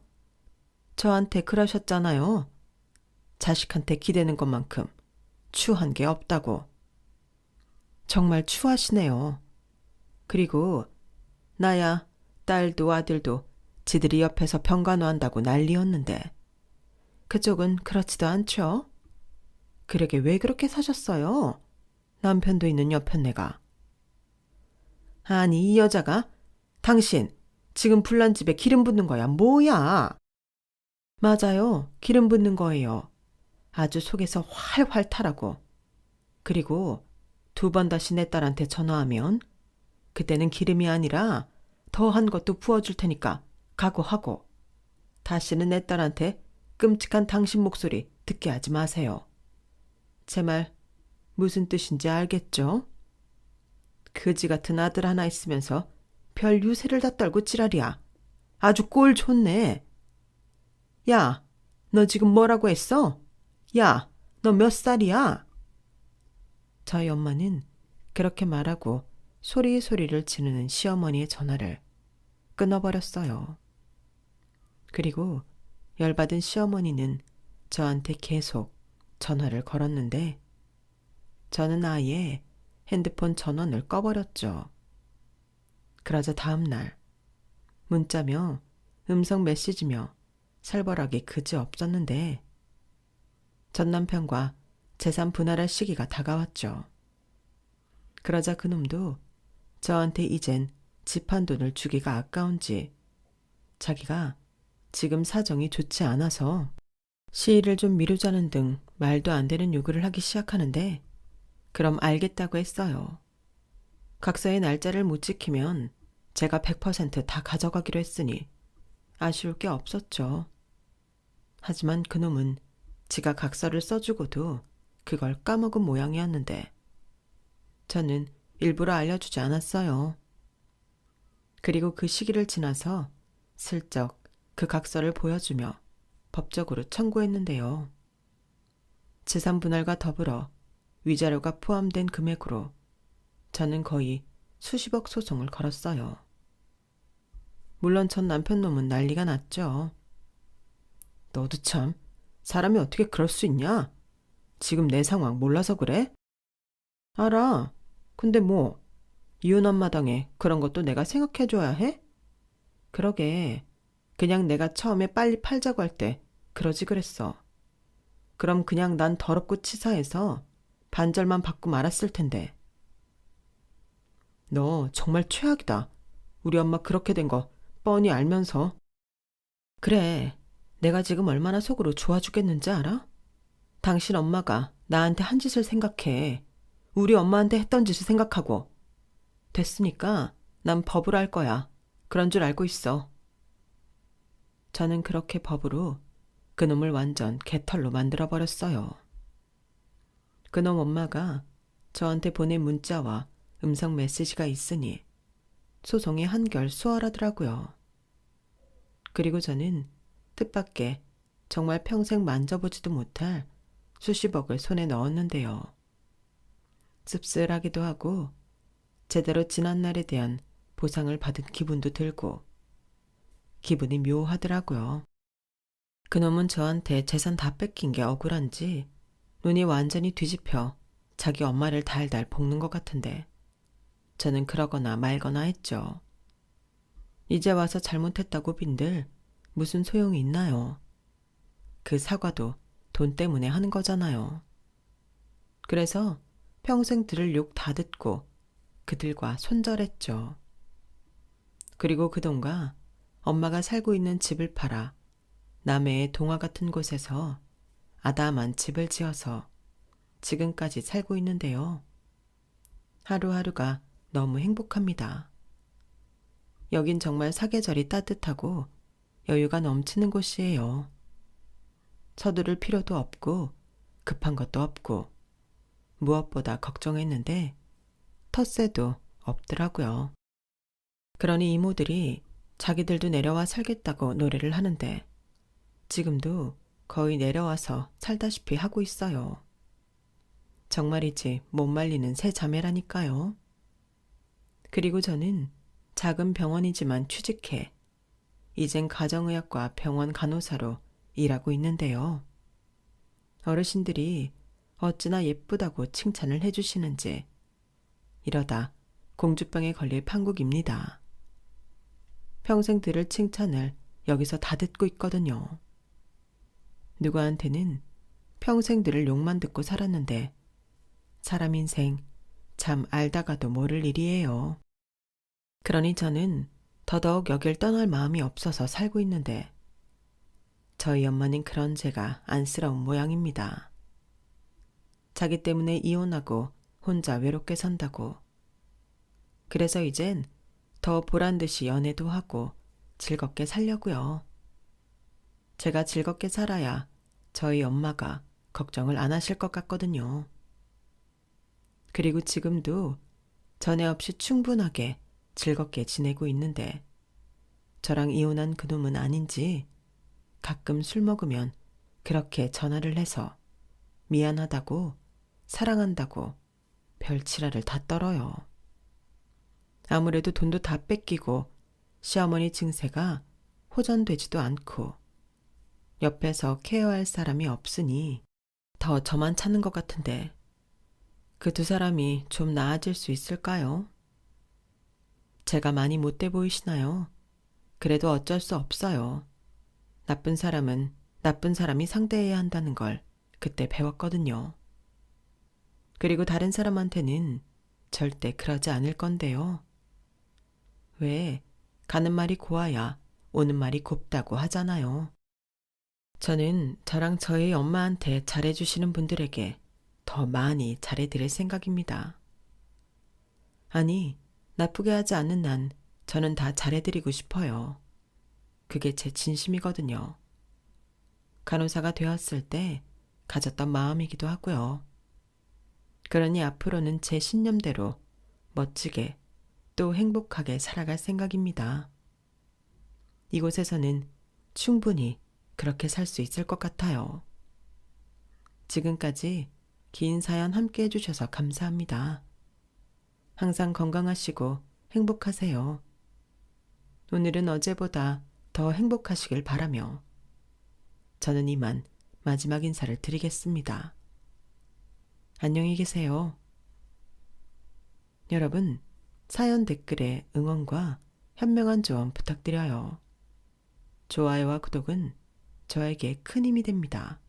저한테 그러셨잖아요. 자식한테 기대는 것만큼 추한 게 없다고. 정말 추하시네요. 그리고 나야 딸도 아들도 지들이 옆에서 병간호한다고 난리였는데 그쪽은 그렇지도 않죠? 그러게 왜 그렇게 사셨어요? 남편도 있는 옆편네가. 아니 이 여자가 당신 지금 불난 집에 기름 붓는 거야 뭐야? 맞아요. 기름 붓는 거예요. 아주 속에서 활활 타라고. 그리고 2번 다시 내 딸한테 전화하면 그때는 기름이 아니라 더한 것도 부어줄 테니까 각오하고 다시는 내 딸한테 끔찍한 당신 목소리 듣게 하지 마세요. 제 말 무슨 뜻인지 알겠죠? 그지 같은 아들 하나 있으면서 별 유세를 다 떨고 지랄이야. 아주 꼴 좋네. 야, 너 지금 뭐라고 했어? 야, 너 몇 살이야? 저희 엄마는 그렇게 말하고 소리를 지르는 시어머니의 전화를 끊어버렸어요. 그리고 열받은 시어머니는 저한테 계속 전화를 걸었는데 저는 아예 핸드폰 전원을 꺼버렸죠. 그러자 다음 날 문자며 음성 메시지며 살벌하게 그지 없었는데 전 남편과 재산 분할할 시기가 다가왔죠. 그러자 그놈도 저한테 이젠 집 한 돈을 주기가 아까운지 자기가 지금 사정이 좋지 않아서 시일을 좀 미루자는 등 말도 안 되는 요구를 하기 시작하는데 그럼 알겠다고 했어요. 각서의 날짜를 못 지키면 제가 100%다 가져가기로 했으니 아쉬울 게 없었죠. 하지만 그놈은 지가 각서를 써주고도 그걸 까먹은 모양이었는데 저는 일부러 알려주지 않았어요. 그리고 그 시기를 지나서 슬쩍 그 각서를 보여주며 법적으로 청구했는데요. 재산 분할과 더불어 위자료가 포함된 금액으로 저는 거의 수십억 소송을 걸었어요. 물론 전 남편 놈은 난리가 났죠. 너도 참 사람이 어떻게 그럴 수 있냐? 지금 내 상황 몰라서 그래? 알아. 근데 뭐, 이혼 앞마당에 그런 것도 내가 생각해줘야 해? 그러게. 그냥 내가 처음에 빨리 팔자고 할 때 그러지 그랬어. 그럼 그냥 난 더럽고 치사해서 반절만 받고 말았을 텐데. 너 정말 최악이다. 우리 엄마 그렇게 된 거 뻔히 알면서. 그래. 내가 지금 얼마나 속으로 좋아 죽겠는지 알아? 당신 엄마가 나한테 한 짓을 생각해. 우리 엄마한테 했던 짓을 생각하고. 됐으니까 난 법으로 할 거야. 그런 줄 알고 있어. 저는 그렇게 법으로 그놈을 완전 개털로 만들어버렸어요. 그놈 엄마가 저한테 보낸 문자와 음성 메시지가 있으니 소송이 한결 수월하더라고요. 그리고 저는 뜻밖의 정말 평생 만져보지도 못할 수십억을 손에 넣었는데요. 씁쓸하기도 하고 제대로 지난 날에 대한 보상을 받은 기분도 들고 기분이 묘하더라고요. 그놈은 저한테 재산 다 뺏긴 게 억울한지 눈이 완전히 뒤집혀 자기 엄마를 달달 볶는 것 같은데 저는 그러거나 말거나 했죠. 이제 와서 잘못했다고 빈들 무슨 소용이 있나요? 그 사과도 돈 때문에 하는 거잖아요. 그래서 평생 들을 욕 다 듣고 그들과 손절했죠. 그리고 그 돈과 엄마가 살고 있는 집을 팔아 남해의 동화 같은 곳에서 아담한 집을 지어서 지금까지 살고 있는데요. 하루하루가 너무 행복합니다. 여긴 정말 사계절이 따뜻하고 여유가 넘치는 곳이에요. 서두를 필요도 없고 급한 것도 없고 무엇보다 걱정했는데 텃세도 없더라고요. 그러니 이모들이 자기들도 내려와 살겠다고 노래를 하는데 지금도 거의 내려와서 살다시피 하고 있어요. 정말이지 못 말리는 새 자매라니까요. 그리고 저는 작은 병원이지만 취직해 이젠 가정의학과 병원 간호사로 일하고 있는데요. 어르신들이 어찌나 예쁘다고 칭찬을 해주시는지 이러다 공주병에 걸릴 판국입니다. 평생 들을 칭찬을 여기서 다 듣고 있거든요. 누구한테는 평생 들을 욕만 듣고 살았는데 사람 인생 참 알다가도 모를 일이에요. 그러니 저는 더더욱 여길 떠날 마음이 없어서 살고 있는데 저희 엄마는 그런 제가 안쓰러운 모양입니다. 자기 때문에 이혼하고 혼자 외롭게 산다고. 그래서 이젠 더 보란듯이 연애도 하고 즐겁게 살려고요. 제가 즐겁게 살아야 저희 엄마가 걱정을 안 하실 것 같거든요. 그리고 지금도 전에 없이 충분하게 즐겁게 지내고 있는데 저랑 이혼한 그놈은 아닌지 가끔 술 먹으면 그렇게 전화를 해서 미안하다고 사랑한다고 별치라를 다 떨어요. 아무래도 돈도 다 뺏기고 시어머니 증세가 호전되지도 않고 옆에서 케어할 사람이 없으니 더 저만 찾는 것 같은데 그 두 사람이 좀 나아질 수 있을까요? 제가 많이 못돼 보이시나요? 그래도 어쩔 수 없어요. 나쁜 사람은 나쁜 사람이 상대해야 한다는 걸 그때 배웠거든요. 그리고 다른 사람한테는 절대 그러지 않을 건데요. 왜 가는 말이 고와야 오는 말이 곱다고 하잖아요. 저는 저랑 저희 엄마한테 잘해주시는 분들에게 더 많이 잘해드릴 생각입니다. 아니, 나쁘게 하지 않는 난 저는 다 잘해드리고 싶어요. 그게 제 진심이거든요. 간호사가 되었을 때 가졌던 마음이기도 하고요. 그러니 앞으로는 제 신념대로 멋지게 또 행복하게 살아갈 생각입니다. 이곳에서는 충분히 그렇게 살 수 있을 것 같아요. 지금까지 긴 사연 함께 해주셔서 감사합니다. 항상 건강하시고 행복하세요. 오늘은 어제보다 더 행복하시길 바라며 저는 이만 마지막 인사를 드리겠습니다. 안녕히 계세요. 여러분, 사연 댓글에 응원과 현명한 조언 부탁드려요. 좋아요와 구독은 저에게 큰 힘이 됩니다.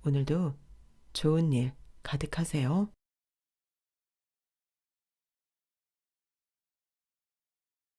오늘도 좋은 일 가득하세요.